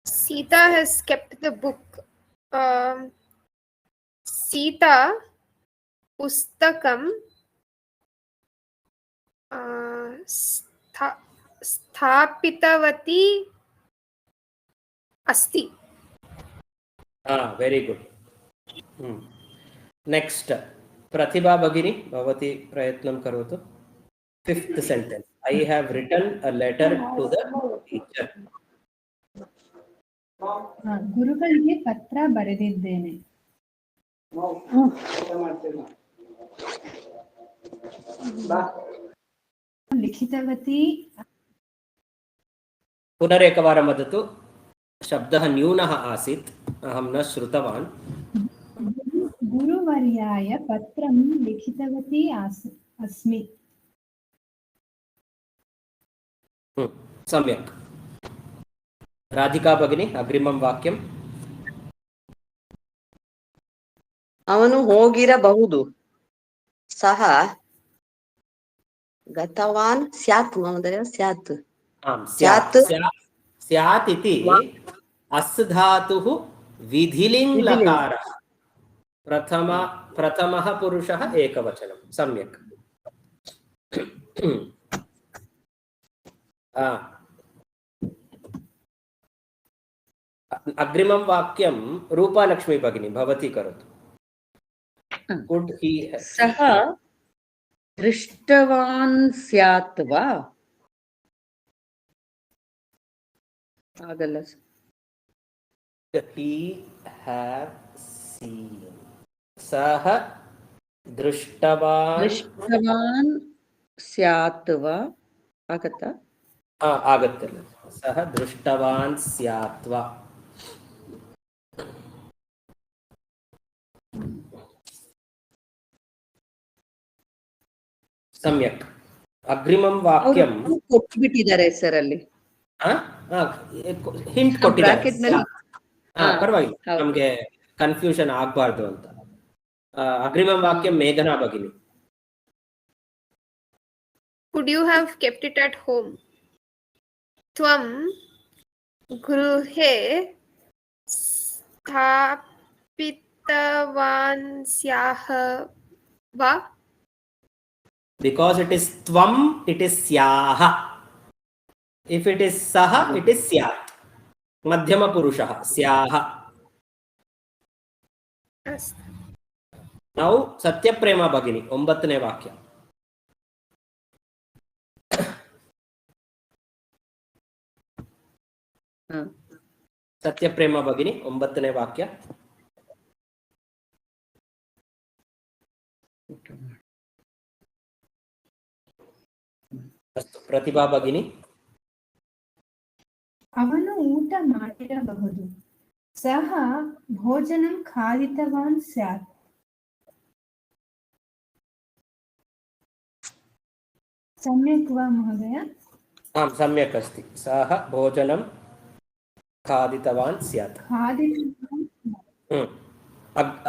[SPEAKER 2] Sita has kept the book. Sita pustakam स्थापितवती अस्ति.
[SPEAKER 1] Very good. नेक्स्ट प्रतिभा भगिनी भवती प्रयत्नं करोतु. Fifth sentence. I have written a letter to the teacher.
[SPEAKER 6] ಗುರುಗಳಿಗೆ ಪತ್ರ ಬರೆದಿದ್ದೇನೆ. ಲಿಖಿತವತಿ.
[SPEAKER 1] पुनरेकवारं वदतु. शब्दः न्यूनः आसीत्, अहं न श्रुतवान्.
[SPEAKER 6] गुरुवर्याय पत्रं लिखितवती अस्मि.
[SPEAKER 1] सम्यक्. राधिका भगिनी अग्रिमं वाक्यं.
[SPEAKER 5] ಅವನು ಹೋಗಿರಬಹುದು. ಸಹ ಗತವಾನ್ ಸ್ಯಾತ್ ಮಹೋದಯ. ಸ್ಯಾತ್.
[SPEAKER 1] ಸ್ಯಾತ್ स्यात् इति अस् धातुः विधिलिङ् लकारः प्रथमः पुरुषः एकवचनं सम्यक् अग्रिमं वाक्यं रूपालक्ष्मी भगिनी भवती करोतु कुड ही
[SPEAKER 3] सः दृष्टवान् स्यात् वा ಆಗಲ್ಲ
[SPEAKER 1] he have seen सः दृष्टवान्
[SPEAKER 3] स्यात् वा ಆಗತ್ತಾ
[SPEAKER 1] ಆಗತ್ತೆ सः दृष्टवान् स्यात् वा सम्यक् अग्रिमं वाक्यं
[SPEAKER 3] ಕೊಟ್ಬಿಟ್ಟಿದ್ದಾರೆ ಸರ್ ಅಲ್ಲಿ
[SPEAKER 1] ಹಿಂಟ್ ಕೊಟ್ಟಿದ್ದಾರೆ ಪರವಾಗಿಲ್ಲ
[SPEAKER 3] ಹೌದು.
[SPEAKER 1] ನಮಗೆ ಕನ್ಫ್ಯೂಷನ್ ಆಗಬಾರ್ದು ಅಂತ ಅಗ್ರಿಮಂ ವಾಕ್ಯಂ ಮೇಘನಾ ಭಗಿನಿ
[SPEAKER 2] Could you have kept it at home? Tvam gruhe sthapitavan syah va?
[SPEAKER 1] Because it is tvam, it is syaha. If it is saha, it is syat. Madhyama purushaha, syaha.
[SPEAKER 2] Yes.
[SPEAKER 1] Now, Satyaprema Bhagini, 9ನೇ ವಾಕ್ಯ. ಸತ್ಯಪ್ರೇಮ ಭಗಿನಿ 9ನೇ ವಾಕ್ಯ. ಅಸ್ತು ಪ್ರತಿಭಾ ಭಗಿನಿ.
[SPEAKER 6] ಅವನು ಊಟ ಮಾಡಿರಬಹುದು. ಸಹ ಭೋಜನಂ ಖಾದಿತವಾನ್ ಸ್ಯಾತ್. सम्यक् वा महोदय?
[SPEAKER 1] आं सम्यक् अस्ति. सः भोजनं खादितवान् स्यात्.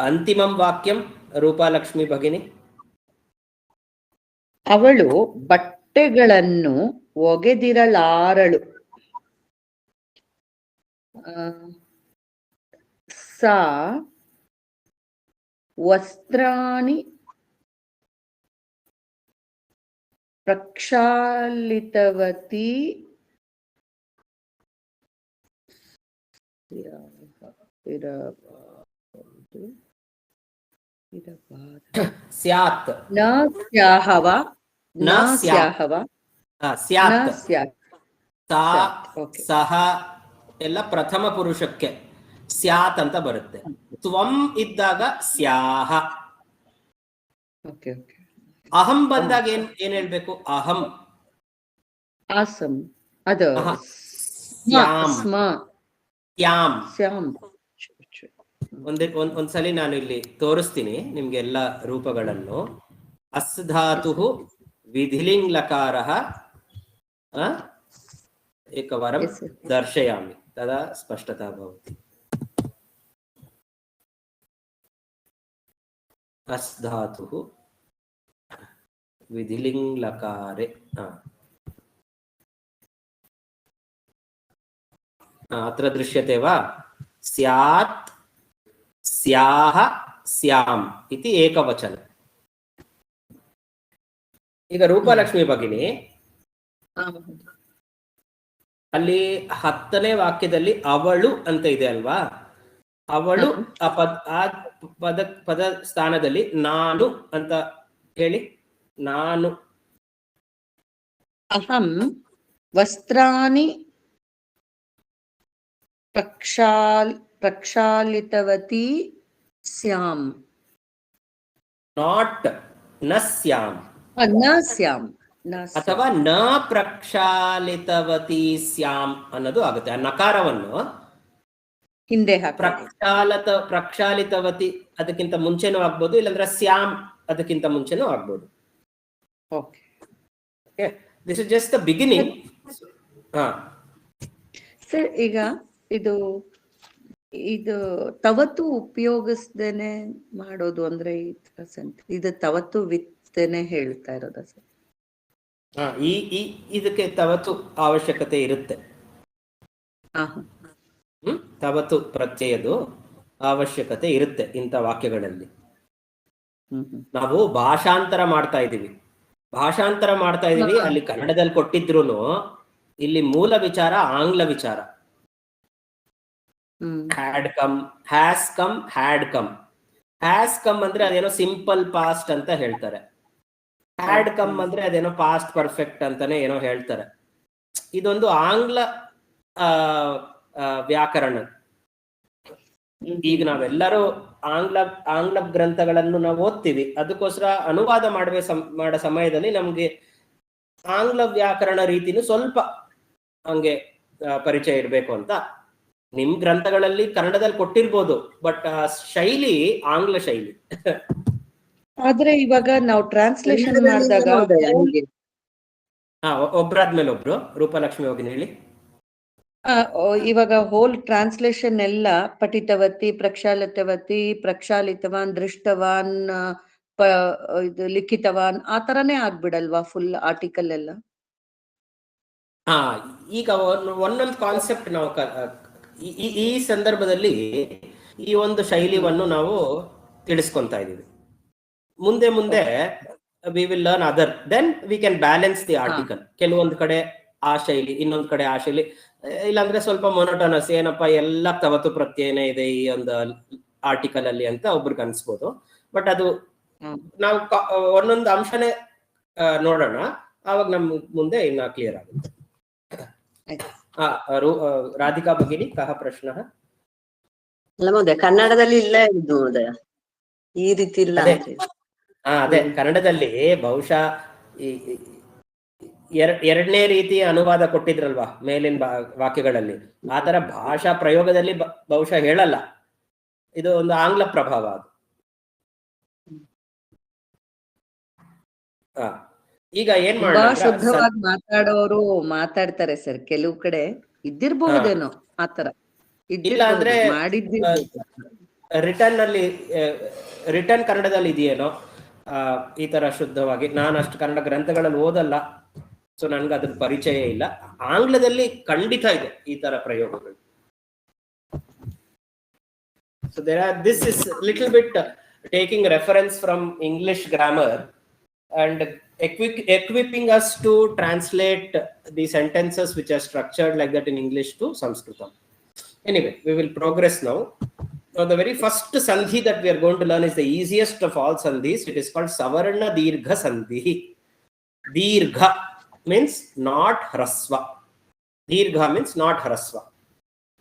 [SPEAKER 1] अन्तिमं वाक्यं ರೂಪಾಲಕ್ಷ್ಮಿ ಭಗಿನಿ.
[SPEAKER 3] ಅವಳು ಬಟ್ಟೆಗಳನ್ನು ಒಗೆದಿರಲಾರಳು. ಸಾ ವಸ್ತ್ರಾಣಿ ಪ್ರಕ್ಷಾಲಿತವತಿ
[SPEAKER 1] ಸ್ಯಾತ್
[SPEAKER 3] ನ ಸ್ಯಾಹ ವಾ ನ ಸ್ಯಾಹ ವಾ
[SPEAKER 1] ಸ್ಯಾತ್
[SPEAKER 3] ಸ್ಯಾತ್
[SPEAKER 1] ಸಾ
[SPEAKER 3] ಓಕೆ
[SPEAKER 1] ಸಹ ಎಲ್ಲ ಪ್ರಥಮ ಪುರುಷಕ್ಕೆ ಸ್ಯಾತ್ ಅಂತ ಬರುತ್ತೆ. ತ್ವಂ ಇದ್ದಾಗ ಸ್ಯಾಹ.
[SPEAKER 3] ಓಕೆ ಓಕೆ
[SPEAKER 1] ಅಹಂ ಬಂದಾಗ ಏನ್ ಹೇಳ್ಬೇಕು? ಅಹಂ
[SPEAKER 3] ಆಸಂ ಅದು
[SPEAKER 1] ಸ್ಯಾಮ್
[SPEAKER 3] ಸ್ಮ
[SPEAKER 1] ಸ್ಯಾಮ್.
[SPEAKER 3] ಸ್ಯಾಮ್.
[SPEAKER 1] ಒಂದ್ಸಲಿ ನಾನು ಇಲ್ಲಿ ತೋರಿಸ್ತೀನಿ ನಿಮ್ಗೆ ಎಲ್ಲ ರೂಪಗಳನ್ನು. ಅಸ್ ಧಾತು ವಿಧಿಲಿಂಗ್ ಲಕಾರ ಏಕವಾರಂ ದರ್ಶಯಾಮಿ ತದಾ ಸ್ಪಷ್ಟತಾ ಭವತಿ. ಅಸ್ ಧಾತು ವಿಧಿಲಿಂಗ್ ಲಕಾರೆ अत्र दृश्यते वा? स्यात् स्याः स्याम् इति एकवचन. ಈಗ ರೂಪಲಕ್ಷ್ಮಿ ಭಗಿನಿ ಅಲ್ಲಿ 10ನೇ ವಾಕ್ಯದಲ್ಲಿ ಅವಳು ಅಂತ ಇದೆ ಅಲ್ವಾ? ಅವಳು ಆ ಪದ ಸ್ಥಾನದಲ್ಲಿ ನಾನು ಅಂತ ಹೇಳಿ. ನಾನು
[SPEAKER 3] ಅಹಂ ವಸ್ತ್ರಾಣಿ ಪ್ರಕ್ಷಾಲಿತವತಿ ಸ್ಯಾಮ್.
[SPEAKER 1] ನಾಟ್ ನ ಸ್ಯಾಮ್
[SPEAKER 3] ನ ಸ್ಯಾಮ್
[SPEAKER 1] ಅಥವಾ ನ ಪ್ರಕ್ಷಾಲಿತವತಿ ಸ್ಯಾಮ್ ಅನ್ನೋದು ಆಗುತ್ತೆ. ಆ ನಕಾರವನ್ನು
[SPEAKER 3] ಹಿಂದೆ
[SPEAKER 1] ಪ್ರಕ್ಷಾಲಿತವತಿ ಅದಕ್ಕಿಂತ ಮುಂಚೆನೂ ಆಗ್ಬೋದು, ಇಲ್ಲಾಂದ್ರೆ ಸ್ಯಾಮ್ ಅದಕ್ಕಿಂತ ಮುಂಚೆನೂ ಆಗ್ಬೋದು.
[SPEAKER 3] Okay
[SPEAKER 1] okay, this is just the beginning.
[SPEAKER 3] Sir ಈಗ ಇದು ತವತ್ತು ಉಪಯೋಗಿಸ್ದೇನೆ ಮಾಡೋದು ಅಂದ್ರೆ ಇದು ತವತ್ತು ವಿತ್ತೇನೆ ಹೇಳ್ತಾ ಇರೋದ ಸರ್?
[SPEAKER 1] ಇದಕ್ಕೆ ತವತ್ತು ಅವಶ್ಯಕತೆ ಇರುತ್ತೆ. ತವತು ಪ್ರತ್ಯಯದು ಅವಶ್ಯಕತೆ ಇರುತ್ತೆ ಇಂಥ ವಾಕ್ಯಗಳಲ್ಲಿ. ನಾವು ಭಾಷಾಂತರ ಮಾಡ್ತಾ ಇದೀವಿ, ಅಲ್ಲಿ ಕನ್ನಡದಲ್ಲಿ ಕೊಟ್ಟಿದ್ರು ಇಲ್ಲಿ ಮೂಲ ವಿಚಾರ ಆಂಗ್ಲ ವಿಚಾರ. Had come, has come, had come. Has come ಅಂದ್ರೆ ಅದೇನೋ ಸಿಂಪಲ್ ಪಾಸ್ಟ್ ಅಂತ ಹೇಳ್ತಾರೆ. ಹ್ಯಾಡ್ ಕಮ್ ಅಂದ್ರೆ ಅದೇನೋ ಪಾಸ್ಟ್ ಪರ್ಫೆಕ್ಟ್ ಅಂತಾನೆ ಏನೋ ಹೇಳ್ತಾರೆ. ಇದೊಂದು ಆಂಗ್ಲ ವ್ಯಾಕರಣ. ಈಗ ನಾವೆಲ್ಲರೂ ಆಂಗ್ಲ ಗ್ರಂಥಗಳನ್ನು ನಾವು ಓದ್ತೀವಿ, ಅದಕ್ಕೋಸ್ಕರ ಅನುವಾದ ಮಾಡೋ ಸಮಯದಲ್ಲಿ ನಮ್ಗೆ ಆಂಗ್ಲ ವ್ಯಾಕರಣ ರೀತಿನೂ ಸ್ವಲ್ಪ ಹಂಗೆ ಪರಿಚಯ ಇರಬೇಕು ಅಂತ. ನಿಮ್ ಗ್ರಂಥಗಳಲ್ಲಿ ಕನ್ನಡದಲ್ಲಿ ಕೊಟ್ಟಿರ್ಬೋದು, ಬಟ್ ಶೈಲಿ ಆಂಗ್ಲ ಶೈಲಿ.
[SPEAKER 3] ಆದ್ರೆ ಇವಾಗ ನಾವು ಟ್ರಾನ್ಸ್ಲೇಷನ್ ಮಾಡಿದಾಗ
[SPEAKER 1] ಒಬ್ರಾದ್ಮೇಲೆ ಒಬ್ರು. ರೂಪಲಕ್ಷ್ಮಿ ಹೋಗಿ ಹೇಳಿ.
[SPEAKER 3] ಇವಾಗ ಹೋಲ್ ಟ್ರಾನ್ಸ್ಲೇಷನ್ ಎಲ್ಲ ಪಠಿತವತಿ, ಪ್ರಕ್ಷಾಲಿತವತಿ, ಪ್ರಕ್ಷಾಲಿತವಾನ್, ದೃಷ್ಟವಾನ್, ಇದು ಲಿಖಿತವಾನ್ ಆ ತರನೇ ಆಗ್ಬಿಡಲ್ವಾ ಫುಲ್ ಆರ್ಟಿಕಲ್ ಎಲ್ಲ?
[SPEAKER 1] ಈಗ ಒಂದೊಂದು ಕಾನ್ಸೆಪ್ಟ್ ನಾವು ಈ ಸಂದರ್ಭದಲ್ಲಿ ಈ ಒಂದು ಶೈಲಿಯನ್ನು ನಾವು ತಿಳಿಸ್ಕೊಂತಾ ಇದೀವಿ. ಮುಂದೆ we will learn other, then we can balance the article. ಕೆಲವೊಂದು ಕಡೆ ಆ ಶೈಲಿ, ಇನ್ನೊಂದು ಕಡೆ ಆ ಶೈಲಿ, ಇಲ್ಲಾಂದ್ರೆ ಸ್ವಲ್ಪ ಮೊನೋಟನಸ್, ಏನಪ್ಪಾ ಎಲ್ಲ ತವತು ಪ್ರತ್ಯಯನೇ ಇದೆ ಈ ಒಂದು ಆರ್ಟಿಕಲ್ ಅಲ್ಲಿ ಅಂತ ಒಬ್ರಿಗೆ ಅನ್ಸ್ಬೋದು. ಬಟ್ ಅದು ನಾವು ಒಂದೊಂದು ಅಂಶನೇ ನೋಡೋಣ, ಆವಾಗ ನಮ್ ಮುಂದೆ ಇನ್ನ ಕ್ಲಿಯರ್ ಆಗುತ್ತೆ. ರಾಧಿಕಾ ಭಗಿನಿ ಕಹ ಪ್ರಶ್ನ?
[SPEAKER 5] ಅಲ್ಲ ಮಹೋದಯ, ಕನ್ನಡದಲ್ಲಿ ಇಲ್ಲ ಇದು ಮಹೋದಯ, ಈ ರೀತಿ ಇಲ್ಲ.
[SPEAKER 1] ಅದೇ ಕನ್ನಡದಲ್ಲಿ ಬಹುಶಃ ಎರಡನೇ ರೀತಿ ಅನುವಾದ ಕೊಟ್ಟಿದ್ರಲ್ವಾ ಮೇಲಿನ ವಾಕ್ಯಗಳಲ್ಲಿ, ಆತರ ಭಾಷಾ ಪ್ರಯೋಗದಲ್ಲಿ ಬಹುಶಃ ಹೇಳಲ್ಲ. ಇದು ಒಂದು ಆಂಗ್ಲ ಪ್ರಭಾವ ಅದು. ಈಗ ಏನ್
[SPEAKER 3] ಶುದ್ಧವಾಗಿ ಮಾತಾಡೋರು ಮಾತಾಡ್ತಾರೆ ಸರ್, ಕೆಲವು ಕಡೆ ಇದ್ದಿರ್ಬಹುದೇನೋ ಆತರ.
[SPEAKER 1] ಇಲ್ಲ ಅಂದ್ರೆ ರಿಟರ್ನ್ ಕನ್ನಡದಲ್ಲಿ ಇದೆಯೇನೋ ಈ ತರ ಶುದ್ಧವಾಗಿ. ನಾನು ಅಷ್ಟು ಕನ್ನಡ ಗ್ರಂಥಗಳಲ್ಲಿ ಓದಲ್ಲ, ಸೊ ನನ್ಗೆ ಅದ್ರ ಪರಿಚಯ ಇಲ್ಲ. ಆಂಗ್ಲದಲ್ಲಿ ಖಂಡಿತ ಇದೆ ಈ ತರ ಪ್ರಯೋಗಗಳು. So this is little bit taking reference from English grammar and equipping us to translate the sentences which are structured like that in English to Sanskritam. Anyway, we will progress now. Now, the very first sandhi that we are going to learn is the easiest of all sandhis. It is called Savarna Dirgha Sandhi. Dirgha means not Hrasva. Dirgha means not Hrasva.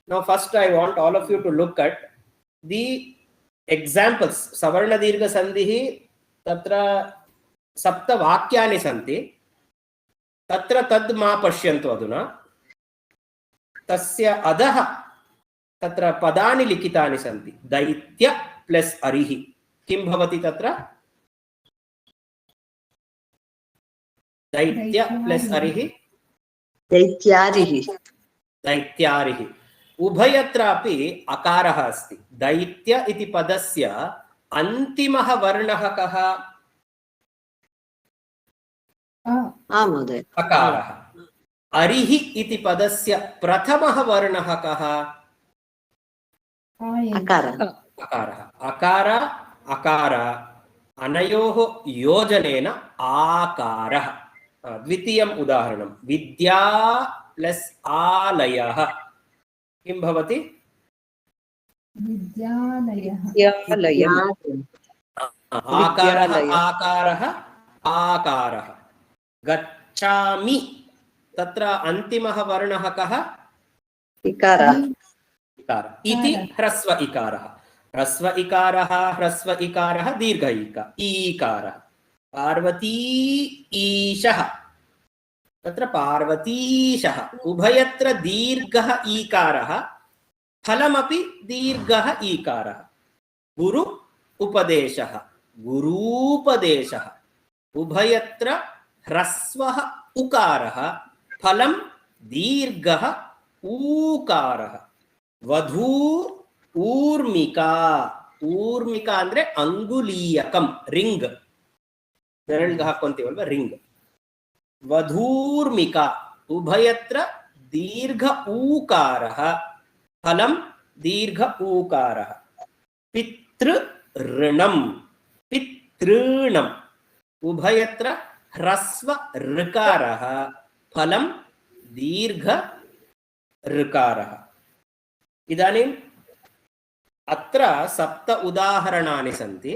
[SPEAKER 1] Now, first I want all of you to look at the examples. Savarna Dirgha Sandhi, tatra सप्त वाक्यानि सन्ति. तत्र तद् मा पश्यन्तु अधुना. तस्य अधः तत्र पदानि लिखितानि सन्ति. दैत्य प्लस् अरिः. किं भवति तत्र? दैत्य प्लस् अरिः दैत्यारिः. उभयत्रापि अकारः अस्ति. दैत्य इति पदस्य अन्तिमः वर्णः कः? अकारः. अरिः इति पदस्य प्रथमः वर्णः कः? अकारः. अकार अकार अनयोः योजनेन आकारः. द्वितीयम् उदाहरणं विद्या प्लस् आलयः. किं भवति?
[SPEAKER 6] विद्यालयः.
[SPEAKER 1] आकारः आकारः. गच्छामि तत्र अन्तिमः वर्णः कः?
[SPEAKER 5] इकारः.
[SPEAKER 1] इति ह्रस्व इकारः. ह्रस्व इकारः ह्रस्व इकारः दीर्घ ईकारः. पार्वती ईशः. तत्र पार्वतीशः. उभयत्र दीर्घः ईकारः, फलमपि दीर्घः ईकारः. गुरु उपदेशः गुरूपदेशः. उभयत्र ह्रस्वः उकारः, फलं दीर्घः ऊकारः. वधू ऊर्मिका. ऊर्मिका ಅಂದ್ರೆ ಅಂಗುಲೀಯಕಂ, ರಿಂಗ್, ಬೆರಳಿಗೆ ಹಾಕೊಂತೀವಲ್ವ ರಿಂಗ್. ವಧೂರ್ಮಿಕಾ. ಉಭಯತ್ರ दीर्घ ऊकारः फलं दीर्घ ऊकारः पितृऋणं पितॄणम् उभयत्र ह्रस्व ऋकारः फलं दीर्घ ऋकारः। इदानीम् अत्र 7 उदाहरणानि सन्ति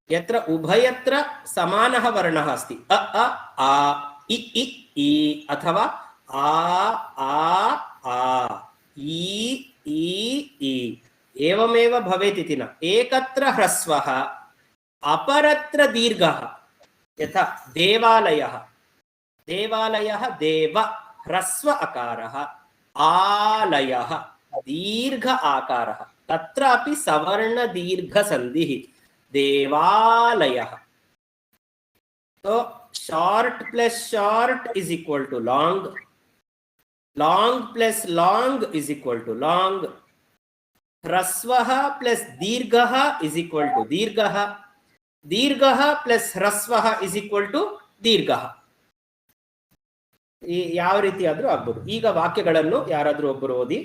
[SPEAKER 1] यत्र उभयत्र समानः वर्णः अस्ति अ अ आ इ इ ई अथवा आ आ आ ई ई ई एवमेव भवेत् इति न। एकत्र ह्रस्वः अपरत्र दीर्घः यथा देवालयः देवालयः देव ह्रस्व अकारः आलयः दीर्घ आकारः तत्रापि सवर्ण दीर्घ संधिः देवालयः। तो short plus short is equal to long long plus long is equal to long ह्रस्वः प्लस दीर्घः इज इक्वल टू दीर्घः दीर्घः प्लस ह्रस्वः इज इक्वल टू दीर्घः। ಯಾವ ರೀತಿ ಆದರೂ ಆಗ್ಬೋದು। ಈಗ ವಾಕ್ಯಗಳನ್ನು ಯಾರಾದರೂ ಒಬ್ಬರು ಓದಿ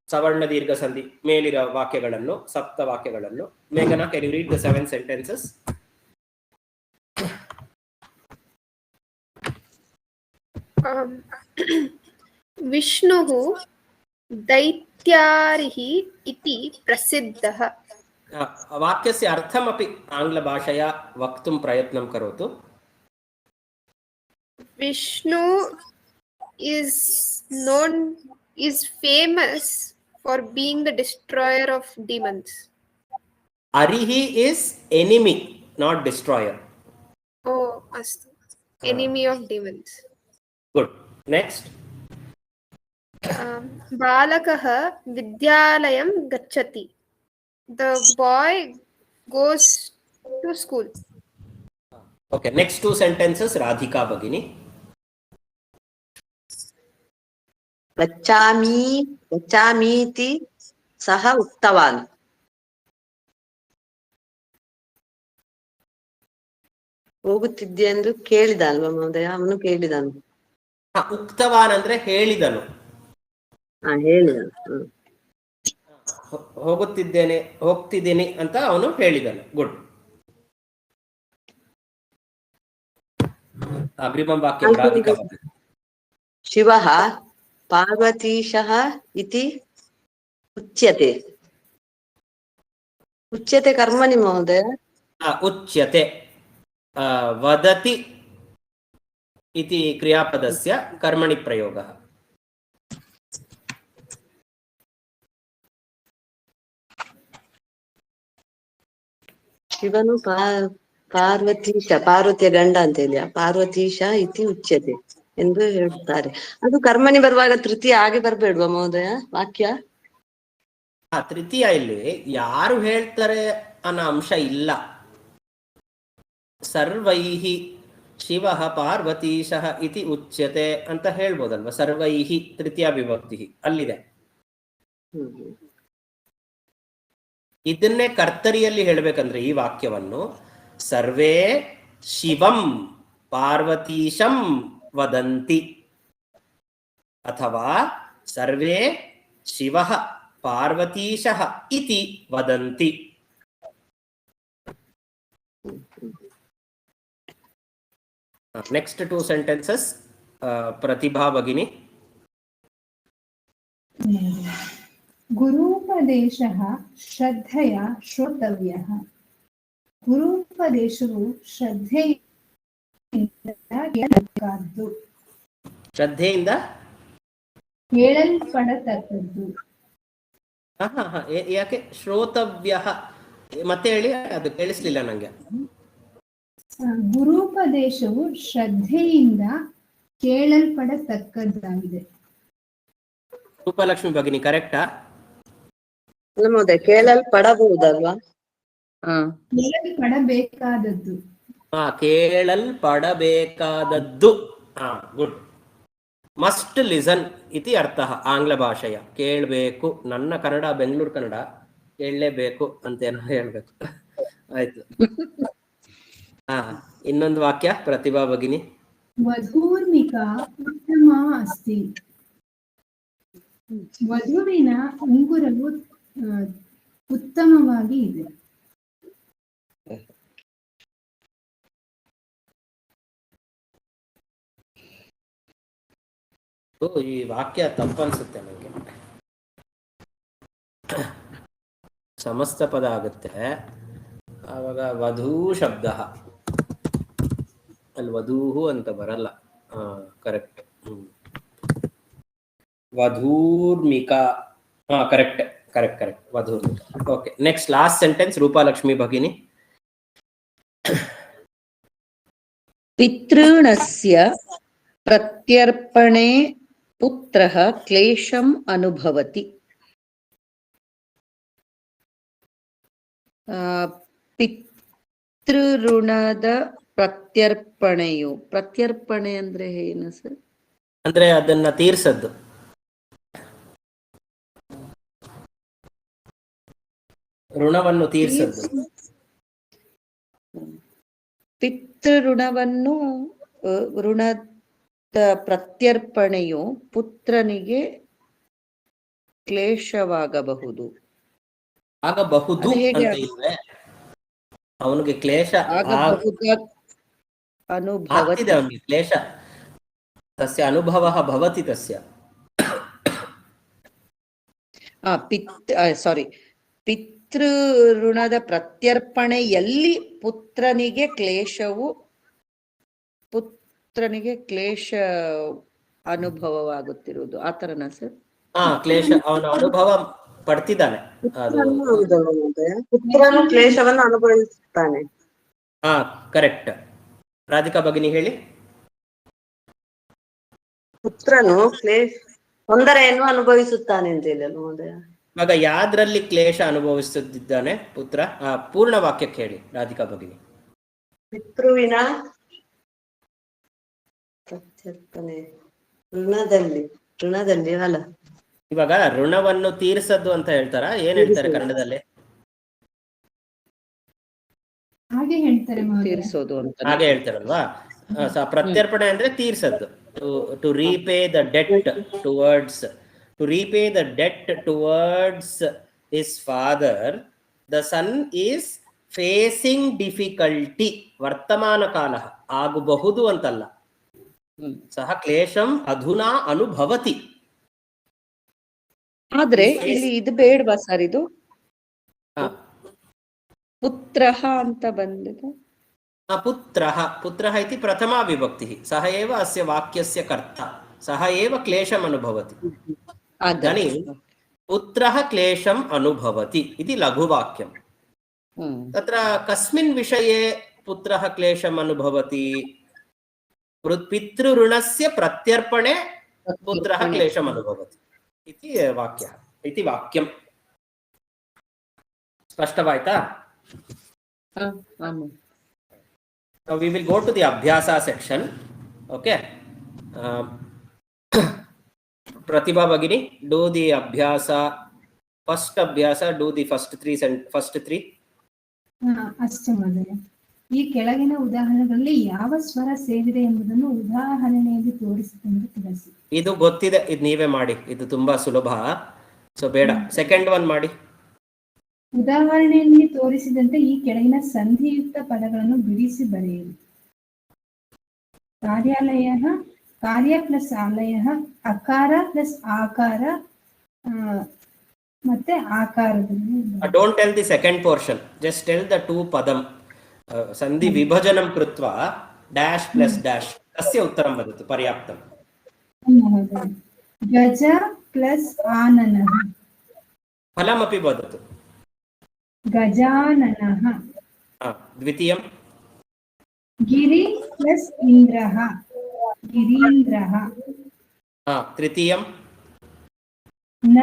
[SPEAKER 1] ಸವರ್ಣ ದೀರ್ಘ ಸಂಧಿ ಮೇಲಿರೋ ವಾಕ್ಯಗಳನ್ನು 7 ವಾಕ್ಯಗಳನ್ನು ಮೇಘನಾ can you read the 7 sentences?
[SPEAKER 2] विष्णुः दैत्यारिः इति प्रसिद्धः।
[SPEAKER 1] वाक्यस्य अर्थमपि आङ्ग्लभाषया वक्तुं प्रयत्नं करोतु।
[SPEAKER 2] Vishnu is famous for being the destroyer of demons.
[SPEAKER 1] Arihi is enemy, not destroyer.
[SPEAKER 2] Oh, astu. Enemy of demons.
[SPEAKER 1] Good. Next.
[SPEAKER 2] बालकः विद्यालयं गच्छति. The boy goes to school.
[SPEAKER 1] Okay, next 2 sentences Radhika Bhagini.
[SPEAKER 5] गच्छामीति सः उक्तवान्। ಹೋಗುತ್ತಿದ್ದೆ ಎಂದು ಕೇಳಿದ ಅಲ್ವಾ ಮಹೋದಯ? ಅವನು ಕೇಳಿದನು.
[SPEAKER 1] ಉಕ್ತವಾನ್ ಅಂದ್ರೆ ಹೇಳಿದನು.
[SPEAKER 5] ಹೇಳಿದನು.
[SPEAKER 1] ಹೋಗ್ತಿದ್ದೀನಿ ಅಂತ ಅವನು ಹೇಳಿದನು. ಗುಡ್. अग्रिमं वाक्यं राधिका।
[SPEAKER 5] शिवः पार्वतीशः इति उच्यते। उच्यते कर्मणि महोदय?
[SPEAKER 1] उच्यते वदति इति क्रियापदस्य कर्मणि प्रयोगः।
[SPEAKER 5] ಶಿವನು ಪಾರ್ವತಿಯ ಗಂಡ ಅಂತ ಹೇಳಿ ಪಾರ್ವತೀಶ ಇತಿ ಉಚ್ಯತೆ ಎಂದು ಹೇಳುತ್ತಾರೆ. ಅದು ಕರ್ಮಣಿ ಬರುವಾಗ ತೃತೀಯ ಹಾಗೆ ಬರ್ಬೇಡ್ವಾ ಮಹೋದಯ ವಾಕ್ಯ?
[SPEAKER 1] ತೃತೀಯ ಇಲ್ಲಿ ಯಾರು ಹೇಳ್ತಾರೆ ಅನ್ನೋ ಅಂಶ ಇಲ್ಲ. ಸರ್ವೈಹಿ ಶಿವಃ ಪಾರ್ವತೀಶಃ ಇತಿ ಉಚ್ಯತೆ ಅಂತ ಹೇಳ್ಬೋದಲ್ವಾ? ಸರ್ವೈಹಿ ತೃತೀಯ ವಿಭಕ್ತಿ ಅಲ್ಲಿದೆ. ಇದನ್ನೇ ಕರ್ತರಿಯಲ್ಲಿ ಹೇಳ್ಬೇಕಂದ್ರೆ ಈ ವಾಕ್ಯವನ್ನು ಸರ್ವೇ ಶಿವಂ ಪಾರ್ವತೀಶಂ ವದಂತಿ ಅಥವಾ ಸರ್ವೇ ಶಿವಃ ಪಾರ್ವತೀಶಃ ಇತಿ ವದಂತಿ. ನೆಕ್ಸ್ಟ್ 2 ಸೆಂಟೆನ್ಸಸ್ ಪ್ರತಿಭಾ ಭಗಿನಿ.
[SPEAKER 6] ಗುರೂಪದೇಶಃ ಶ್ರದ್ಧೆಯ ಶ್ರೋತವ್ಯಃ. ಗುರೂಪದೇಶವು ಶ್ರದ್ಧೆಯಿಂದ ಕೇಳಲ್ಪಡತಕ್ಕದ್ದು.
[SPEAKER 1] ಯಾಕೆ ಶ್ರೋತವ್ಯ ಮತ್ತೆ ಹೇಳಿ, ಅದು ಕೇಳಿಸ್ಲಿಲ್ಲ ನಂಗೆ.
[SPEAKER 6] ಗುರೂಪದೇಶವು ಶ್ರದ್ಧೆಯಿಂದ ಕೇಳಲ್ಪಡತಕ್ಕದ್ದಾಗಿದೆ.
[SPEAKER 1] ರೂಪಲಕ್ಷ್ಮಿ ಭಗಿನಿ ಕರೆಕ್ಟಾ?
[SPEAKER 5] ಮಹೋದಯ ಕೇಳಲ್ಪಡಬಹುದಲ್ವಾ?
[SPEAKER 6] ಕೇಳಲ್ಪಡಬೇಕಾದದ್ದು.
[SPEAKER 1] ಕೇಳಲ್ಪಡಬೇಕಾದದ್ದು. ಗುಡ್. ಮಸ್ಟ್ ಲಿಸನ್ ಇತಿ ಅರ್ಥ ಆಂಗ್ಲ ಭಾಷೆಯ. ಕೇಳಬೇಕು. ನನ್ನ ಕನ್ನಡ ಬೆಂಗಳೂರು ಕನ್ನಡ ಕೇಳಲೇಬೇಕು ಅಂತೇನೋ ಹೇಳ್ಬೇಕು. ಆಯ್ತು. ಇನ್ನೊಂದು ವಾಕ್ಯ ಪ್ರತಿಭಾ ಭಗಿನಿ.
[SPEAKER 6] ವಧೂರ್ಮಿಕಾ ಉತ್ತಮ ಅಸ್ತಿ. ವಧುವಿನ ಉಂಗುರವು ಉತ್ತಮವಾಗಿ ಇದೆ.
[SPEAKER 1] ಈ ವಾಕ್ಯ ತಪ್ಪನ್ಸುತ್ತೆ ನನಗೆ. ಸಮಸ್ತ ಪದ ಆಗುತ್ತೆ, ಆವಾಗ ವಧೂ ಶಬ್ದ ಅಲ್ಲಿ ವಧೂಹು ಅಂತ ಬರಲ್ಲ. ಕರೆಕ್ಟ್. ವಧೂರ್ಮಿಕಾ. ಕರೆಕ್ಟ್ ಕರೆಕ್ಟ್ ಕರೆಕ್ಟ್, ವಧೂರ್ಮಿಕಾ. Okay, next last sentence Rupalakshmi ಭಗಿನಿ.
[SPEAKER 3] ಪಿತೃಣಸ್ಯ ಪ್ರತ್ಯರ್ಪಣೆ ಪುತ್ರಃ ಕ್ಲೇಶಂ ಅನುಭವತಿ. ಪಿತೃಋಣದ ಪ್ರತ್ಯರ್ಪಣೆಯು, ಪ್ರತ್ಯರ್ಪಣೆ ಅಂದ್ರೆ ಏನು ಸರ್?
[SPEAKER 1] ಅಂದ್ರೆ ಅದನ್ನ ತೀರ್ಸದ್ದು. ಋಣವನ್ನು ತೀರ್ಸದ್ದು.
[SPEAKER 3] ಪಿತೃಋಣವನ್ನು, ಋಣದ ಪ್ರತ್ಯರ್ಪಣೆಯು ಪುತ್ರನಿಗೆ ಕ್ಲೇಶವಾಗಬಹುದು.
[SPEAKER 1] ಆಗಬಹುದು ಅಂತ ಇಲ್ವೇ? ಅವನಿಗೆ ಕ್ಲೇಶ ಆಗ್ತಿದೆ, ಅವನಿಗೆ ಕ್ಲೇಶ. ತಸ್ಯ ಅನುಭವಃ ಭವತಿ ತಸ್ಯ.
[SPEAKER 3] ಸಾರಿ, ಪಿತೃಋಣದ ಪ್ರತ್ಯರ್ಪಣೆಯಲ್ಲಿ ಪುತ್ರನಿಗೆ ಕ್ಲೇಶ ಅನುಭವವಾಗುತ್ತಿರುವುದು, ಆ ತರನಾ ಸರ್?
[SPEAKER 1] ಕ್ಲೇಶ ಅವನ ಅನುಭವ ಪಡ್ತಿದ್ದಾನೆ.
[SPEAKER 5] ಪುತ್ರನು ಕ್ಲೇಶವನ್ನು ಅನುಭವಿಸುತ್ತಾನೆ.
[SPEAKER 1] ಕರೆಕ್ಟ್. ರಾಧಿಕಾ ಭಗಿನಿ ಹೇಳಿ.
[SPEAKER 5] ಪುತ್ರನು ತೊಂದರೆಯನ್ನು ಅನುಭವಿಸುತ್ತಾನೆ ಅಂತ ಹೇಳಿ ಮಹೋದಯ.
[SPEAKER 1] ಇವಾಗ ಯಾವ್ದ್ರಲ್ಲಿ ಕ್ಲೇಶ ಅನುಭವಿಸುತ್ತಿದ್ದಾನೆ ಪುತ್ರ? ಪೂರ್ಣ ವಾಕ್ಯಕ್ಕೆ ಹೇಳಿ ರಾಧಿಕಾ ಭಗಿನಿ.
[SPEAKER 5] ಪಿತೃವಿನ ಪ್ರತ್ಯರ್ಪಣೆ ಋಣದಲ್ಲಿ ಅಲ್ಲ.
[SPEAKER 1] ಇವಾಗ ಋಣವನ್ನು ತೀರಿಸದ್ದು ಅಂತ ಹೇಳ್ತಾರ, ಏನ್ ಹೇಳ್ತಾರೆ ಕನ್ನಡದಲ್ಲಿ?
[SPEAKER 6] ಹಾಗೆ ಹೇಳ್ತಾರೆ,
[SPEAKER 3] ತೀರಿಸೋದು ಅಂತ
[SPEAKER 1] ಹಾಗೆ ಹೇಳ್ತಾರಲ್ವಾ? ಪ್ರತ್ಯರ್ಪಣೆ ಅಂದ್ರೆ ತೀರ್ಸದ್ದು. To repay the debt towards his father. The son is facing difficulty. ವರ್ತಮಾನ ಕಾಲ, ಆಗಬಹುದು ಅಂತಲ್ಲ. ಸಹ ಕ್ಲೇಶಂ ಅಧುನಾ ಅನುಭವತಿ.
[SPEAKER 3] ಆದ್ರೆ ಇಲ್ಲಿ ಇದು ಬೇಡವಾ ಸರ್? ಇದು ಪುತ್ರಃ ಅಂತ ಬಂದಿದೆ.
[SPEAKER 1] ಪುತ್ರಃ ಇತಿ ಪ್ರಥಮಾ ವಿಭಕ್ತಿ. ಸಹ ಏವ ಅಸ್ಯ ವಾಕ್ಯಸ್ಯ ಕರ್ತ. ಸಹ ಏವ ಕ್ಲೇಶಂ ಅನುಭವತಿ. ಪುತ್ರಃ ಕ್ಲೇಶಂ ಅನುಭವತಿ ಇತಿ ಲಘುವಾಕ್ಯಂ. ತತ್ರ ಕಸ್ಮಿನ್ ವಿಷಯೇ ಪುತ್ರಃ ಕ್ಲೇಶಂ ಅನುಭವತಿ? ಪಿತೃಋಣಸ್ಯ ಪ್ರತ್ಯರ್ಪಣೆ ಪುತ್ರಃ ಕ್ಲೇಶಂ ಅನುಭವತಿ ಇತಿ ವಾಕ್ಯ ಇತಿ ವಾಕ್ಯಂ. ಸ್ಪಷ್ಟವಾಯ್ತಾ? Now we will go to the Abhyasa section. Okay. Pratibha Bhagini, do the Abhyasa. First Abhyasa, do the first three.
[SPEAKER 6] ಅಷ್ಟೇ ಮಹೋದಯ. ಈ ಕೆಳಗಿನ ಉದಾಹರಣೆಗಳಲ್ಲಿ ಯಾವ ಸ್ವರ ಸೇರಿದೆ ಎಂಬುದನ್ನು ಉದಾಹರಣೆಯಲ್ಲಿ ತೋರಿಸಿಕೊಂಡು ತಿಳಿಸಿ.
[SPEAKER 1] ಇದು ಗೊತ್ತಿದೆ, ಇದು ನೀವೇ ಮಾಡಿ. ಇದು ತುಂಬಾ ಸುಲಭ, ಸೊ ಬೇಡ. ಸೆಕೆಂಡ್ ಒನ್ ಮಾಡಿ.
[SPEAKER 6] ಉದಾಹರಣೆಯಲ್ಲಿ ತೋರಿಸಿದಂತೆ ಈ ಕೆಳಗಿನ ಸಂಧಿಯುಕ್ತ ಪದಗಳನ್ನು ಬಿಡಿಸಿ ಬರೆಯಿರಿ. ಕಾರ್ಯಾಲಯ, ಕಾರ್ಯ ಪ್ಲಸ್ ಆಲಯ, ಅಕಾರ ಪ್ಲಸ್ ಆಕಾರ, ಮತ್ತೆ ಆಕಾರದಲ್ಲಿ.
[SPEAKER 1] Don't tell the second portion, just tell the two ಪದಂ. ಸಂಧಿ ವಿಭಜನಂ ಕೃತ್ವಾ ಡ್ಯಾಶ್ ಪ್ಲಸ್ ಡ್ಯಾಶ್ ತಸ್ಯ ಉತ್ತರಂ ವದತು ಪರ್ಯಾಪ್ತಂ.
[SPEAKER 6] ಗಜ ಪ್ಲಸ್ ಆನನಃ.
[SPEAKER 1] ಫಲಮಪಿ ವದತು.
[SPEAKER 6] ಗಜಾನನಃ.
[SPEAKER 1] ದ್ವಿತೀಯಂ.
[SPEAKER 6] ಗಿರಿ ಪ್ಲಸ್ ಇಂದ್ರಃ. ಗಿರೀಂದ್ರಃ.
[SPEAKER 1] ತೃತೀಯಂ.
[SPEAKER 6] ನ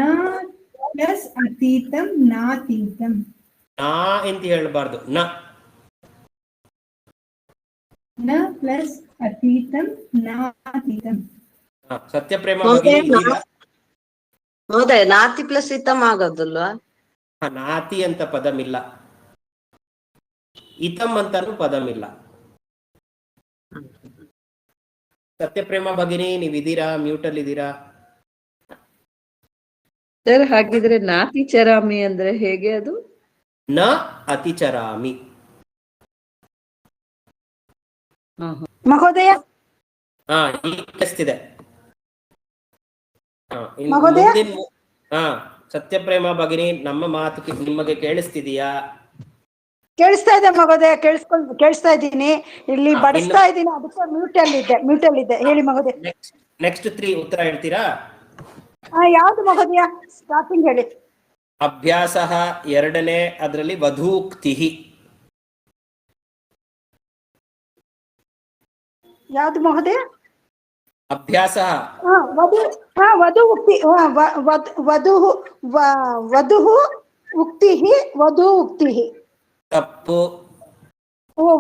[SPEAKER 6] ಪ್ಲಸ್ ಅತೀತಂ. ನಾತೀತಂ.
[SPEAKER 1] ನಾ ಅಂತ ಹೇಳಬಾರ್ದು, ನ.
[SPEAKER 6] ನ ಪ್ಲಸ್ ಅತೀತಂ. ನಾತೀತಂ.
[SPEAKER 1] ಸತ್ಯಪ್ರೇಮ
[SPEAKER 5] ಹೌದಾ? ನಾತಿ ಪ್ಲಸ್ ಇತಂ ಆಗೋದಲ್ವಾ?
[SPEAKER 1] ನಾತಿ ಅಂತ ಪದಮಿಲ್ಲ, ಇತಂ ಅಂತಾನು ಪದಮಿಲ್ಲ. ಸತ್ಯಪ್ರೇಮ ಭಗಿನಿ, ನೀವಿದ್ದೀರಾ? ಮ್ಯೂಟ್ ಅಲ್ಲಿ ಇದ್ದೀರಾ?
[SPEAKER 3] ಸರ್ ಹಾಗಿದ್ರೆ ನಾತಿಚರಾಮಿ ಅಂದ್ರೆ ಹೇಗೆ ಅದು?
[SPEAKER 1] ನ ಅತಿಚರಾಮಿ.
[SPEAKER 4] ಮಹೋದಯ
[SPEAKER 1] ಹಾ, ಈಗ ಕೇಳಿಸ್ತಿದೆ.
[SPEAKER 4] ಮಹೋದಯ?
[SPEAKER 1] ಹಾ, ಸತ್ಯಪ್ರೇಮ ಭಗಿನಿ, ನಮ್ಮ ಮಾತು ನಿಮಗೆ ಕೇಳಿಸ್ತಿದೀಯಾ?
[SPEAKER 4] ಕೇಳಿಸ್ತಾ ಇದೆ ಮಹೋದಯ, ಕೇಳಿಸ್ತಾ ಇದ್ದೀನಿ. ಇಲ್ಲಿ
[SPEAKER 1] ಹಾ,
[SPEAKER 4] ಬಡಿಸ್ತಾ ಇದ್ದೀನಿ, ಅದಕ್ಕೆ ಮ್ಯೂಟ್ ಅಲ್ಲಿ ಇದ್ದೆ. ಹೇಳಿ ಮಹೋದಯ.
[SPEAKER 1] ನೆಕ್ಸ್ಟ್ 3 ಉತ್ತರ ಹೇಳ್ತೀರಾ?
[SPEAKER 4] ಯಾವ್ದು ಮಹೋದಯ? ಸ್ಟಾರ್ಟಿಂಗ್ ಹೇಳಿ.
[SPEAKER 1] ಅಭ್ಯಾಸ, ಎರಡನೇ ಅದರಲ್ಲಿ ವಧೂಕ್ತಿ.
[SPEAKER 4] ಯಾವ್ದು ಮಹೋದಯ?
[SPEAKER 1] ಅಭ್ಯಾಸ.
[SPEAKER 4] ವಧು ಉಕ್ತಿ. ವಧು ಉಕ್ತಿ. ವಧು ಉಕ್ತಿ.
[SPEAKER 1] ತಪ್ಪು.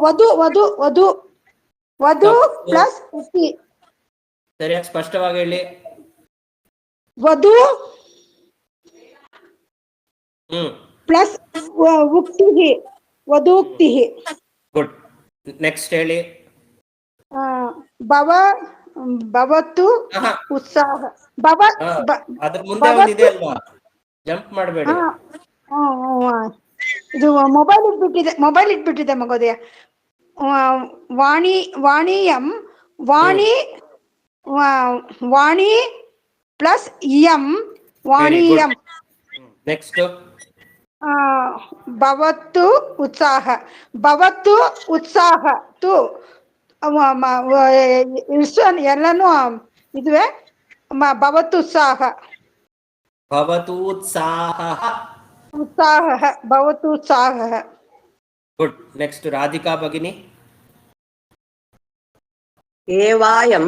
[SPEAKER 4] ವಧು ಪ್ಲಸ್ ಉಕ್ತಿ.
[SPEAKER 1] ಸರಿಯಾಗಿ ಸ್ಪಷ್ಟವಾಗಿ ಹೇಳಿ.
[SPEAKER 4] ವಧು ಪ್ಲಸ್ ಉಕ್ತಿ. ವಧೂಕ್ತಿ.
[SPEAKER 1] ಗುಡ್. ನೆಕ್ಸ್ಟ್ ಹೇಳಿ.
[SPEAKER 4] ಭವತು ಉತ್ಸಾಹ.
[SPEAKER 1] ಅದ್ರ ಮುಂದೆ ಒಂದಿದೆ ಅಲ್ವಾ, ಜಂಪ್ ಮಾಡಬೇಡಿ.
[SPEAKER 4] ಇದು ಮೊಬೈಲ್ ಇಟ್ಬಿಟ್ಟಿದೆ ಮಗೋದಯ. ವಾಣಿಯಂ ವಾಣಿ ಪ್ಲಸ್ ಇಯಂ ವಾಣಿಯಂ.
[SPEAKER 1] ನೆಕ್ಸ್ಟ್.
[SPEAKER 4] ಭವತು ಉತ್ಸಾಹ. ಭವತು ಉತ್ಸಾಹ ತು ಎಲ್ಲಾನು ಇದುವೆ. ಭವತು ಉತ್ಸಾಹ. ಭವತು ಉತ್ಸಾಹ.
[SPEAKER 1] ಗುಡ್. ನೆಕ್ಸ್ಟ್ ರಾಧಿಕಾ ಭಗಿನಿ.
[SPEAKER 5] ಏವಾಯಂ.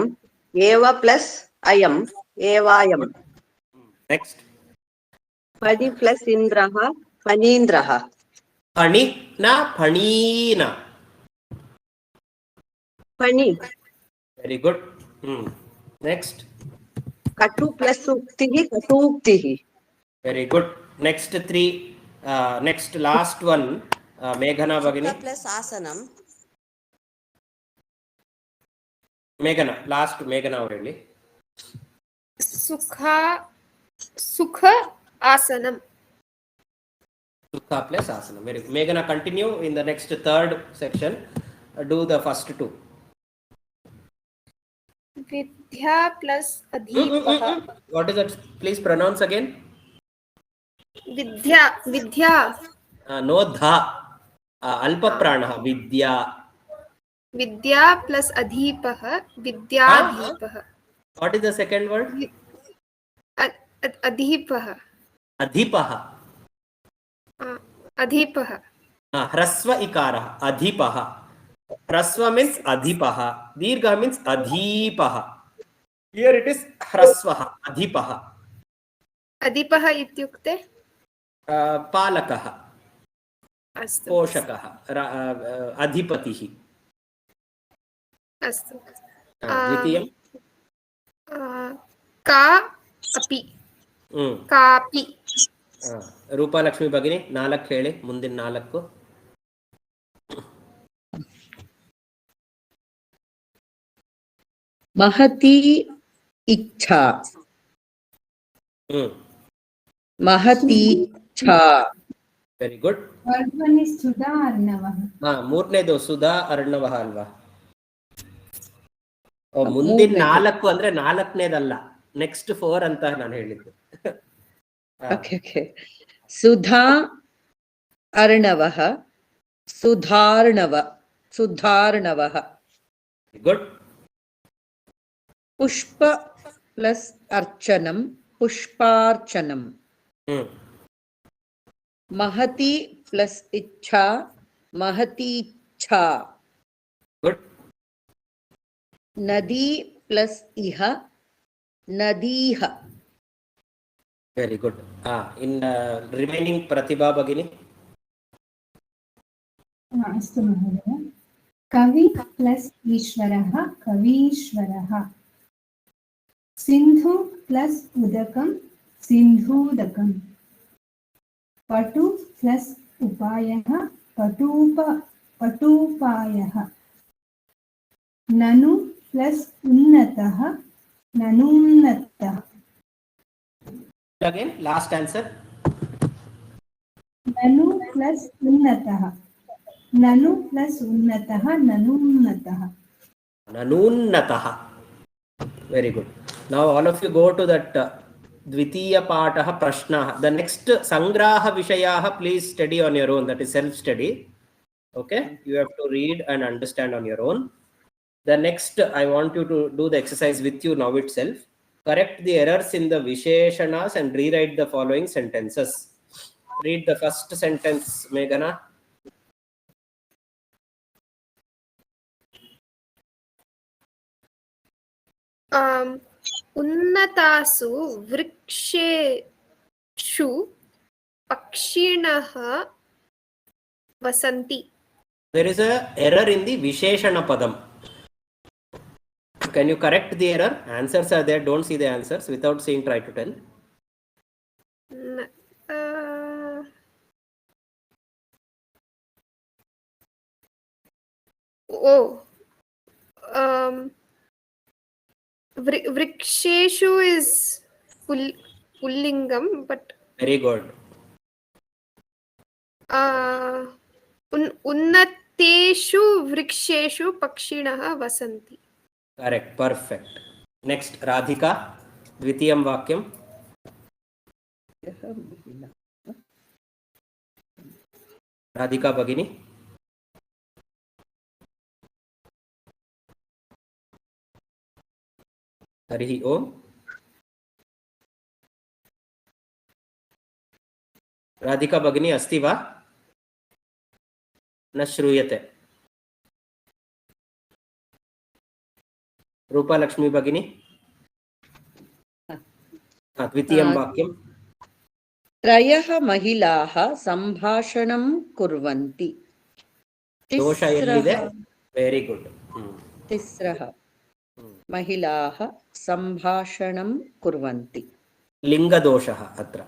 [SPEAKER 5] ಏವ ಪ್ಲಸ್ ಅಯಂ. ಏವಾಯಂ.
[SPEAKER 1] ನೆಕ್ಸ್ಟ್.
[SPEAKER 5] ಫಣಿ ಪ್ಲಸ್ ಇಂದ್ರಃ. ಫಣೀಂದ್ರಃ.
[SPEAKER 1] ಫಣಿ ನ ಫಣೀನ?
[SPEAKER 5] ಫಣಿ.
[SPEAKER 1] Very good. ನೆಕ್ಸ್ಟ್.
[SPEAKER 5] ಕಟು ಪ್ಲಸ್ ಉಕ್ತಿ. ಕಟೂಕ್ತಿ.
[SPEAKER 1] Very good. Next 3. Next last one ಮೇಘನಾ ಭಗಿನಿ.
[SPEAKER 5] ಪ್ಲಸ್ ಆಸನಂ.
[SPEAKER 1] ಮೇಘನಾ, ಲಾಸ್ಟ್ ಮೇಘನಾ ಅವರು ಹೇಳಿ.
[SPEAKER 2] ಸುಖ ಆಸನಂ.
[SPEAKER 1] Sukha plus asana. Very good. Meghana, continue in the next third section. Do the first 2.
[SPEAKER 2] Vidya plus adhipah.
[SPEAKER 1] What is that? Please pronounce again.
[SPEAKER 2] Vidya.
[SPEAKER 1] No dha. Alpa prana. Vidya.
[SPEAKER 2] Vidya plus adhipah. Vidyadhipah.
[SPEAKER 1] What is the second word?
[SPEAKER 2] Adhipah.
[SPEAKER 1] Adhipah.
[SPEAKER 2] Adhipah.
[SPEAKER 1] Hrasva ikara. Adhipah. Hrasva means adhipah. Dirgha means adhipah. Here it is hrasva. Adhipah.
[SPEAKER 2] Adhipah ityukte?
[SPEAKER 1] Palakah.
[SPEAKER 2] Astu.
[SPEAKER 1] Poshakah. Adhipatih.
[SPEAKER 2] Astu.
[SPEAKER 1] Dvitiyam.
[SPEAKER 2] Ka api. Kapi.
[SPEAKER 1] ರೂಪಾಲಕ್ಷ್ಮಿ ಭಗಿನಿ 4 ಹೇಳಿ. ಮುಂದಿನ 4.
[SPEAKER 3] ಮಹತಿ ಇಚ್ಛಾ. ಮಹತಿ ಇಚ್ಛಾ.
[SPEAKER 1] Very good.
[SPEAKER 6] ಸುಧಾ ಅರ್ಣವಃ.
[SPEAKER 1] ಮೂರನೇದು ಸುಧಾ ಅರ್ಣವಃ ಅಲ್ವಾ? ಮುಂದಿನ 4 ಅಂದ್ರೆ 4ನೇದಲ್ಲ, ನೆಕ್ಸ್ಟ್ 4 ಅಂತ ನಾನು ಹೇಳಿದ್ದು.
[SPEAKER 3] ಸುಧಾ ಅರ್ಣವಃ. ಸುಧಾರ್ಣವಃ.
[SPEAKER 1] ಗುಡ್.
[SPEAKER 3] ಪುಷ್ಪ ಪ್ಲಸ್ ಅರ್ಚನಂ. ಪುಷ್ಪಾರ್ಚನಂ. ಮಹತಿ ಪ್ಲಸ್ ಇಚ್ಛಾ. ಮಹತೀಚ್ಛಾ.
[SPEAKER 1] ಗುಡ್.
[SPEAKER 3] ನದಿ ಪ್ಲಸ್ ಇಹ. ನದೀಹ.
[SPEAKER 1] Very good. In remaining Pratibha ಭಗಿನಿ.
[SPEAKER 6] ಅಸ್ತು ಮಹೋದಯ. ಕವಿ ಪ್ಲಸ್ ಈಶ್ವರಃ. ಕವೀಶ್ವರಃ. ಸಿಂಧು ಪ್ಲಸ್ ಉದಕಂ. ಸಿಂಧೂದಕಂ. ಪಟು ಪ್ಲಸ್ ಉಪಾಯಃ. ಪಟೂಪಾಯಃ. ನನು ಪ್ಲಸ್ ಉನ್ನತಃ. ನನೂನ್ನತಃ.
[SPEAKER 1] Again, last answer.
[SPEAKER 6] ननु प्लस उन्नतः, ननु प्लस उन्नतः, ननुन्नतः.
[SPEAKER 1] Nanunnatah. Very good. Now all of you go to that Dvitiya Patah Prashna. The next Sangraha Vishayaha, please study on your own. That is self-study. Okay? You have to read and understand on your own. The next, I want you to do the exercise with you now itself. Correct the errors in the Visheshanas and rewrite the following sentences. Read the first sentence, Meghana.
[SPEAKER 2] उन्नतासु वृक्षेषु पक्षिणः वसन्ति.
[SPEAKER 1] There is a error in the Visheshana Padam. Can you correct the error? Answers are there. Don't see the answers. Without seeing, try to tell.
[SPEAKER 2] Vriksheshu is pullingam, but
[SPEAKER 1] Very good.
[SPEAKER 2] उन्नतेषु वृक्षेषु पक्षिणः वसन्ति.
[SPEAKER 1] Correct. Perfect. Next, Radhika. Dvitiyam Vakyam. Radhika Bhagini. Harihi Om. Radhika Bhagini asti va? न श्रूयते. रूपा लक्ष्मी भगिनी. द्वितीयं वाक्यं.
[SPEAKER 3] त्रयः महिलाः सम्भाषणं कुर्वन्ति.
[SPEAKER 1] दोष एल्लिदे? Very good.
[SPEAKER 3] तिस्रः महिलाः सम्भाषणं कुर्वन्ति.
[SPEAKER 1] लिङ्गदोषः अत्र.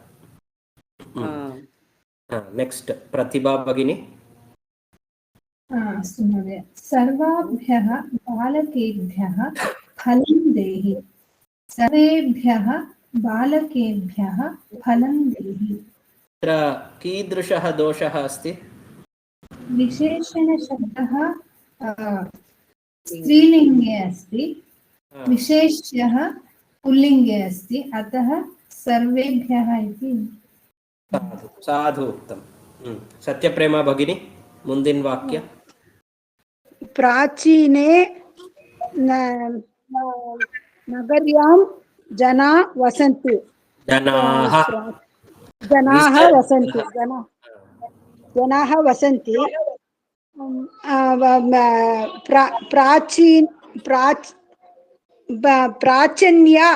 [SPEAKER 1] नेक्स्ट प्रतिभा भगिनी.
[SPEAKER 6] अस्तु महोदय. सर्वाभ्यः बालकेभ्यः फलं देहि. सर्वेभ्यः बालकेभ्यः फलं देहि.
[SPEAKER 1] अत्र कीदृशः दोषः अस्ति?
[SPEAKER 6] विशेषणशब्दः स्त्रीलिङ्गे अस्ति, विशेष्यः पुल्लिङ्गे अस्ति, अतः सर्वेभ्यः इति.
[SPEAKER 1] साधु उत्तम. सत्यप्रेमा भगिनी ಮುಂದಿನ ವಾಕ್ಯ.
[SPEAKER 4] प्राचीने नगर्यां जना वसन्ति.
[SPEAKER 1] जनाः
[SPEAKER 4] वसन्ति. जनाः वसन्ति. प्राचीन्या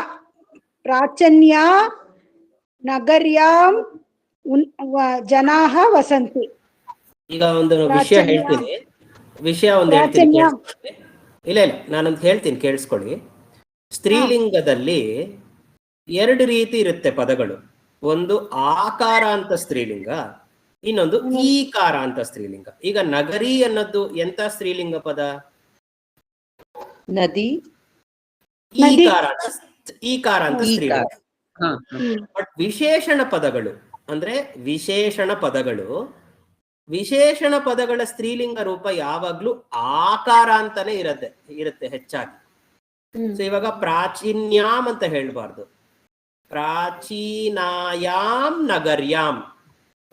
[SPEAKER 4] नगर्यां जनाः वसन्ति.
[SPEAKER 1] ಈಗ ಒಂದು ವಿಷಯ ಹೇಳ್ತೀನಿ. ಇಲ್ಲ ನಾನೊಂದು ಹೇಳ್ತೀನಿ, ಕೇಳಿಸ್ಕೊಳ್ಳಿ. ಸ್ತ್ರೀಲಿಂಗದಲ್ಲಿ ಎರಡು ರೀತಿ ಇರುತ್ತೆ ಪದಗಳು. ಒಂದು ಆಕಾರ ಅಂತ ಸ್ತ್ರೀಲಿಂಗ, ಇನ್ನೊಂದು ಈಕಾರ ಅಂತ ಸ್ತ್ರೀಲಿಂಗ. ಈಗ ನಗರಿ ಅನ್ನೋದು ಎಂತ ಸ್ತ್ರೀಲಿಂಗ ಪದ?
[SPEAKER 3] ನದಿ.
[SPEAKER 1] ಈಕಾರ ಅಂತ ಸ್ತ್ರೀಲಿಂಗ. ಬಟ್ ವಿಶೇಷಣ ಪದಗಳು ಅಂದ್ರೆ ವಿಶೇಷಣ ಪದಗಳ ಸ್ತ್ರೀಲಿಂಗ ರೂಪ ಯಾವಾಗ್ಲೂ ಆಕಾರ ಅಂತಾನೆ ಇರುತ್ತೆ ಹೆಚ್ಚಾಗಿ. ಸೊ ಇವಾಗ ಪ್ರಾಚೀನ್ಯಾಂ ಅಂತ ಹೇಳ್ಬಾರ್ದು, ಪ್ರಾಚೀನಾಯಾಂ ನಗರ್ಯಾಂ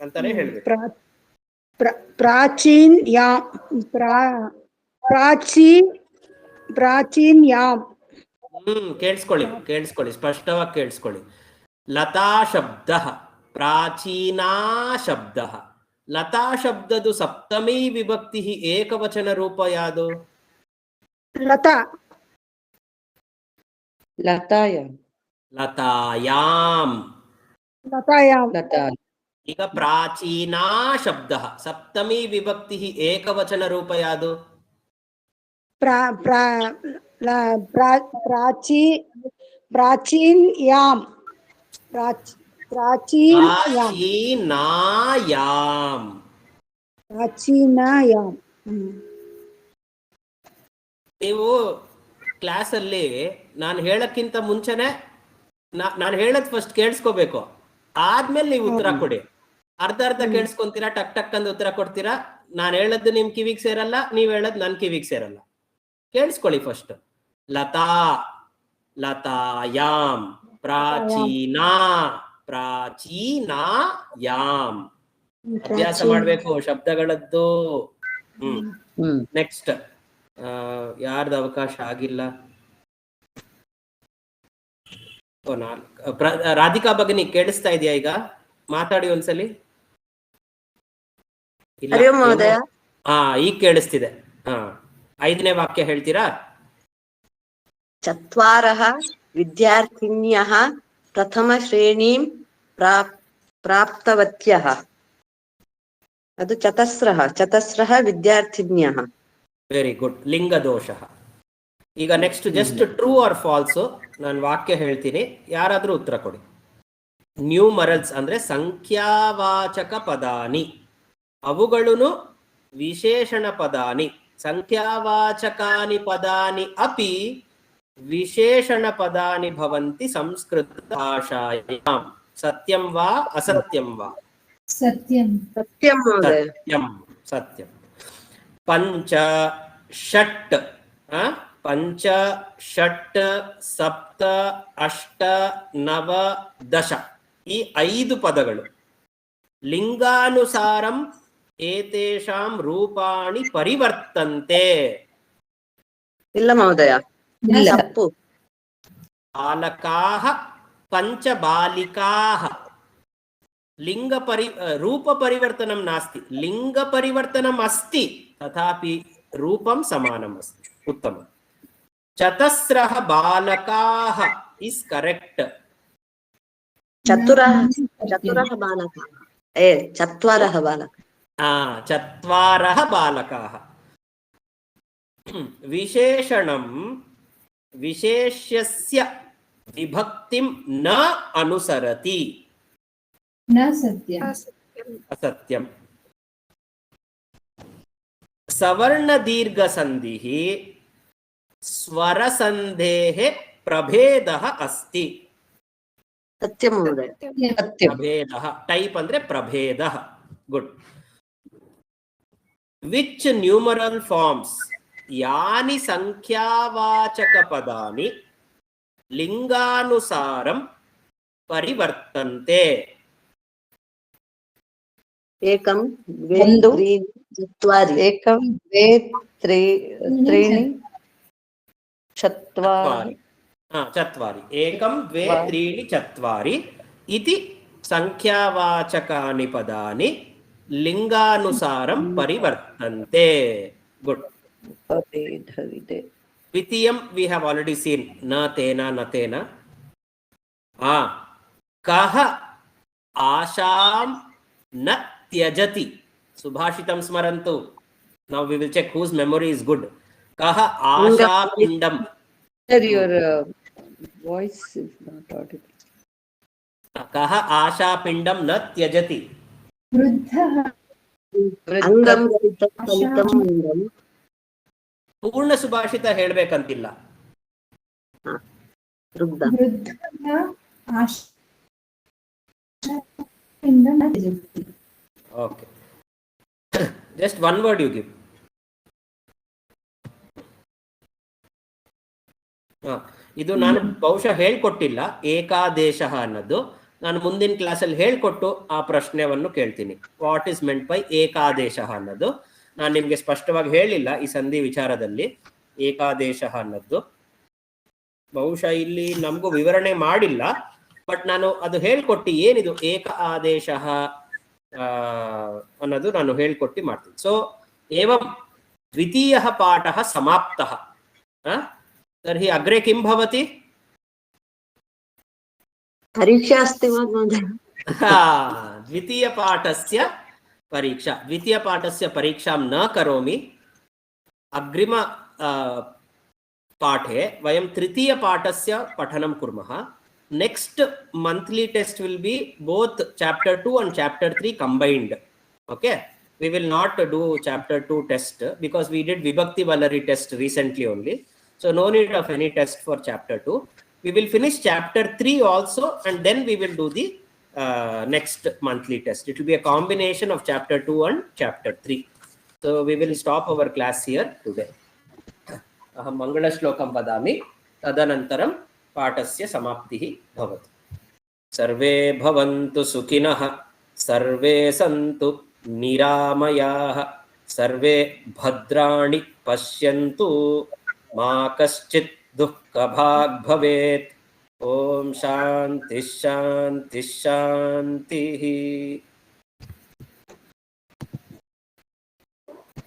[SPEAKER 1] ಅಂತಾನೆ ಹೇಳ್ಬೇಕು.
[SPEAKER 4] ಪ್ರಾಚೀನ್ಯಾಂ.
[SPEAKER 1] ಕೇಳಿಸ್ಕೊಳ್ಳಿ ಸ್ಪಷ್ಟವಾಗಿ ಕೇಳಿಸ್ಕೊಳ್ಳಿ. ಲತಾ ಶಬ್ದ, ಪ್ರಾಚೀನಾ ಶಬ್ದ. ಲತಾ ಶಬ್ದದು ಸಪ್ತಮಿ ವಿಭಕ್ತಿ ಏಕವಚನ ರೂಪ ಯಾವುದು? ಲತಾಯಾಂ. ಈಗ ಪ್ರಾಚೀನಾ ಶಬ್ದ ಸಪ್ತಮಿ ವಿಭಕ್ತಿ ಏಕವಚನ ರೂಪ ಯಾವುದು?
[SPEAKER 4] ಪ್ರಾಚೀನ್ಯಾಂ.
[SPEAKER 1] ನೀವು ಕ್ಲಾಸ್ ಅಲ್ಲಿ ನಾನು ಹೇಳಕ್ಕಿಂತ ಮುಂಚೆನೆ ನಾನು ಹೇಳದ್ ಫಸ್ಟ್ ಕೇಳಿಸ್ಕೋಬೇಕು. ಆದ್ಮೇಲೆ ನೀವು ಉತ್ತರ ಕೊಡಿ. ಅರ್ಧ ಕೇಳಿಸ್ಕೊಂತೀರಾ, ಟಕ್ ಟಕ್ ಅಂತ ಉತ್ತರ ಕೊಡ್ತೀರಾ. ನಾನು ಹೇಳದ್ದು ನಿಮ್ ಕಿವಿಗ್ ಸೇರಲ್ಲ, ನೀವ್ ಹೇಳದ್ ನನ್ ಕಿವಿಗ್ ಸೇರಲ್ಲ. ಕೇಳಿಸ್ಕೊಳ್ಳಿ ಫಸ್ಟ್. ಲತಾ, ಲತಾಯಾಮ್, ಪ್ರಾಚೀನಾ, ಪ್ರಾಚೀನಾಯಾಮ್. ಅಭ್ಯಾಸ ಮಾಡ್ಬೇಕು ಶಬ್ದಗಳದ್ದು. ನೆಕ್ಸ್ಟ್ ಯಾರ್ದು ಅವಕಾಶ ಆಗಿಲ್ಲ? ರಾಧಿಕಾ ಭಗಿನಿ ಕೇಳಿಸ್ತಾ ಇದೆಯಾ? ಈಗ ಮಾತಾಡಿ ಒಂದ್ಸಲಿ. ಹಾ, ಈಗ ಕೇಳಿಸ್ತಿದೆ. ಹಾ, 5ನೇ ವಾಕ್ಯ ಹೇಳ್ತೀರಾ?
[SPEAKER 5] ಚತ್ವಾರಃ ವಿದ್ಯಾರ್ಥಿನ್ಯಃ ಪ್ರಥಮ ಶ್ರೇಣೀಂ ಪ್ರಾಪ್ತವತ್ಯಃ. ಅದು ಚತಸ್ರಃ ವಿದ್ಯಾರ್ಥಿನ್ಯಃ.
[SPEAKER 1] Very good. ಲಿಂಗ ದೋಷ. ಈಗ next just true or false ನಾನು ವಾಕ್ಯ ಹೇಳ್ತೀನಿ, ಯಾರಾದ್ರೂ ಉತ್ತರ ಕೊಡಿ. ನ್ಯೂಮರಲ್ಸ್ ಅಂದ್ರೆ ಸಂಖ್ಯಾವಾಚಕ ಪದಾನಿ, ಅವುಗಳನ್ನು ವಿಶೇಷಣ ಪದಾನಿ. ಸಂಖ್ಯಾವಾಚಕಾನಿ ಪದಾನಿ ಅಪಿ ವಿಶೇಷಣ ಪದಾನಿ ಭವಂತಿ ಸಂಸ್ಕೃತ ಭಾಷಾಯಾಂ. ಸತ್ಯಂ ವಾ ಅಸತ್ಯಂ ವಾ?
[SPEAKER 6] ಸತ್ಯಂ.
[SPEAKER 5] ಸತ್ಯಂ ಮಹೋದಯ.
[SPEAKER 1] ಸತ್ಯಂ, ಸತ್ಯಂ. ಪಂಚ ಷಟ್, ಪಂಚ ಷಟ್ ಸಪ್ತ ಅಷ್ಟ ನವ ದಶ, ಈ 5 ಪದಗಳು ಲಿಂಗಾನುಸಾರಂ ಏತೇಷಾಂ ರೂಪಾಣಿ ಪರಿವರ್ತಂತೆ.
[SPEAKER 5] ಇಲ್ಲ ಮಹೋದಯ, ಇಲ್ಲ, ತಪ್ಪು.
[SPEAKER 1] ಬಾಲಕಾಃ ಪಂಚ ಬಾಲಿಕಾಃ. ಲಿಂಗ ರೂಪ ಪರಿವರ್ತನಂ ನಾಸ್ತಿ, ಲಿಂಗ ಪರಿವರ್ತನಂ ಅಸ್ತಿ, ತಥಾಪಿ ರೂಪಂ ಸಮಾನಂ ಅಸ್ತಿ. ಉತ್ತಮ. ಚತಸ್ರಃ ಬಾಲಕಾಃ ಇಸ್ ಕರೆಕ್ಟ್.
[SPEAKER 5] ಚತುರಃ ಬಾಲಕಾಃ. ಚತ್ವಾರಃ ಬಾಲಕಾಃ.
[SPEAKER 1] ಚತ್ವಾರಃ ಬಾಲಕಾಃ. ವಿಶೇಷಣಂ ವಿಶೇಷ್ಯಸ್ಯ ವಿಭಕ್ತಿಂ ನ ಅನುಸರತಿ.
[SPEAKER 6] ನ ಸತ್ಯಂ.
[SPEAKER 1] ಅಸತ್ಯಂ. ಸವರ್ಣ ದೀರ್ಘ ಸಂಧಿಃ ಸ್ವರ ಸಂಧೇಃ ಪ್ರಭೇದಃ ಅಸ್ತಿ.
[SPEAKER 5] ಸತ್ಯಂ ಮಹೋದಯ.
[SPEAKER 1] ಪ್ರಭೇದಃ, ಟೈಪ್ ಅಂದ್ರೆ ಪ್ರಭೇದಃ. ಗುಡ್. ವಿಚ್ ನ್ಯೂಮರಲ್ ಫಾರ್ಮ್ಸ್, ಯಾನಿ ಸಂಖ್ಯಾವಾಚಕ ಪದಾನಿ ಲಿಂಗಾನುಸಾರಂ ಪರಿವರ್ತಂತೆ?
[SPEAKER 5] ಏಕಂ ದ್ವೇ
[SPEAKER 3] ಒಂದು,
[SPEAKER 5] ತ್ರೀಣಿ ಚತ್ವಾರಿ.
[SPEAKER 3] ಏಕಂ ದ್ವೇ ತ್ರೀಣಿ ಚತ್ವಾರಿ.
[SPEAKER 1] ಚತ್ವಾರಿ. ಏಕಂ ದ್ವೇ ತ್ರೀಣಿ ಚತ್ವಾರಿ ಇತಿ ಸಂಖ್ಯಾವಾಚಕಾನಿ ಪದಾನಿ ಲಿಂಗಾನುಸಾರಂ ಪರಿವರ್ತಂತೆ. ಗುಡ್. ದ್ವಿತೀಯಂ ವಿ ಹ್ಯಾವ್ ಆಲ್ರೆಡಿ ಸೀನ್. ನ ತೇನ ನ ತೇನ. ಕಹ ಆಶಾಂ ನ ತ್ಯಜತಿ. ಸುಭಾಷಿತಂ ಸ್ಮರಂತು. Now we will check whose memory is good. ಕಹ ಆಶಾ ಪಿಂಡಂ.
[SPEAKER 3] Your voice is not audible.
[SPEAKER 1] ಕಹ ಆಶಾ ಪಿಂಡಂ ನ ತ್ಯಜತಿ.
[SPEAKER 6] ವೃದ್ಧಃ.
[SPEAKER 5] ಅಂಗಂ ಫಲಿತಂ ಅಂಗಂ.
[SPEAKER 1] ಪೂರ್ಣ ಸುಭಾಷಿತ ಹೇಳ್ಬೇಕಂತಿಲ್ಲ.
[SPEAKER 6] ವೃದ್ಧಃ ಆಶಾಪಿಂಡಂ ನ ತ್ಯಜತಿ.
[SPEAKER 1] Okay. Just one word you give. ಇದು ನಾನು ಬಹುಶಃ ಹೇಳ್ಕೊಟ್ಟಿಲ್ಲ ಏಕಾದೇಶ ಅನ್ನೋದು. ನಾನು ಮುಂದಿನ ಕ್ಲಾಸಲ್ಲಿ ಹೇಳ್ಕೊಟ್ಟು ಆ ಪ್ರಶ್ನೆಯನ್ನು ಕೇಳ್ತೀನಿ. ವಾಟ್ ಇಸ್ ಮೆಂಟ್ ಬೈ ಏಕಾದೇಶ ಅನ್ನೋದು ನಾನು ನಿಮ್ಗೆ ಸ್ಪಷ್ಟವಾಗಿ ಹೇಳಿಲ್ಲ ಈ ಸಂಧಿ ವಿಚಾರದಲ್ಲಿ. ಏಕಾದೇಶ ಅನ್ನೋದು ಬಹುಶಃ ಇಲ್ಲಿ ನಮಗೂ ವಿವರಣೆ ಮಾಡಿಲ್ಲ, ಬಟ್ ನಾನು ಅದು ಹೇಳ್ಕೊಟ್ಟು ಏನಿದು ಏಕ ಆದೇಶ ಅನ್ನೋದು ನಾನು ಹೇಳ್ಕೊಟ್ಟು ಮಾಡ್ತೀನಿ. ಸೊ ಏವಂ ದ್ವಿತೀಯ ಪಾಠ ಸಮಾಪ್ತಃ. तर्हि अग्रे किं भवति?
[SPEAKER 5] परीक्षा अस्ति वा महोदय?
[SPEAKER 1] द्वितीयपाठस्य परीक्षा. द्वितीयपाठस्य परीक्षां न करोमि. अग्रिम पाठे वयं तृतीयपाठस्य पठनं कुर्मः. Next monthly test will be both chapter 2 and chapter 3 combined. Okay, we will not do chapter 2 test because we did Vibhakti Vallari test recently only. So no need of any test for chapter 2. We will finish chapter 3 also, and then we will do the next monthly test. It will be a combination of chapter 2 and chapter 3. So we will stop our class here today. Aham mangala shlokam vadami, tadanantaram पाठस्य समाप्तिः भवतु. सर्वे भवन्तु सुखिनः, सर्वे सन्तु निरामयाः, सर्वे भद्राणि पश्यन्तु, मा कश्चित् दुःखभाग् भवेत्. ओम शांति शांति शांति.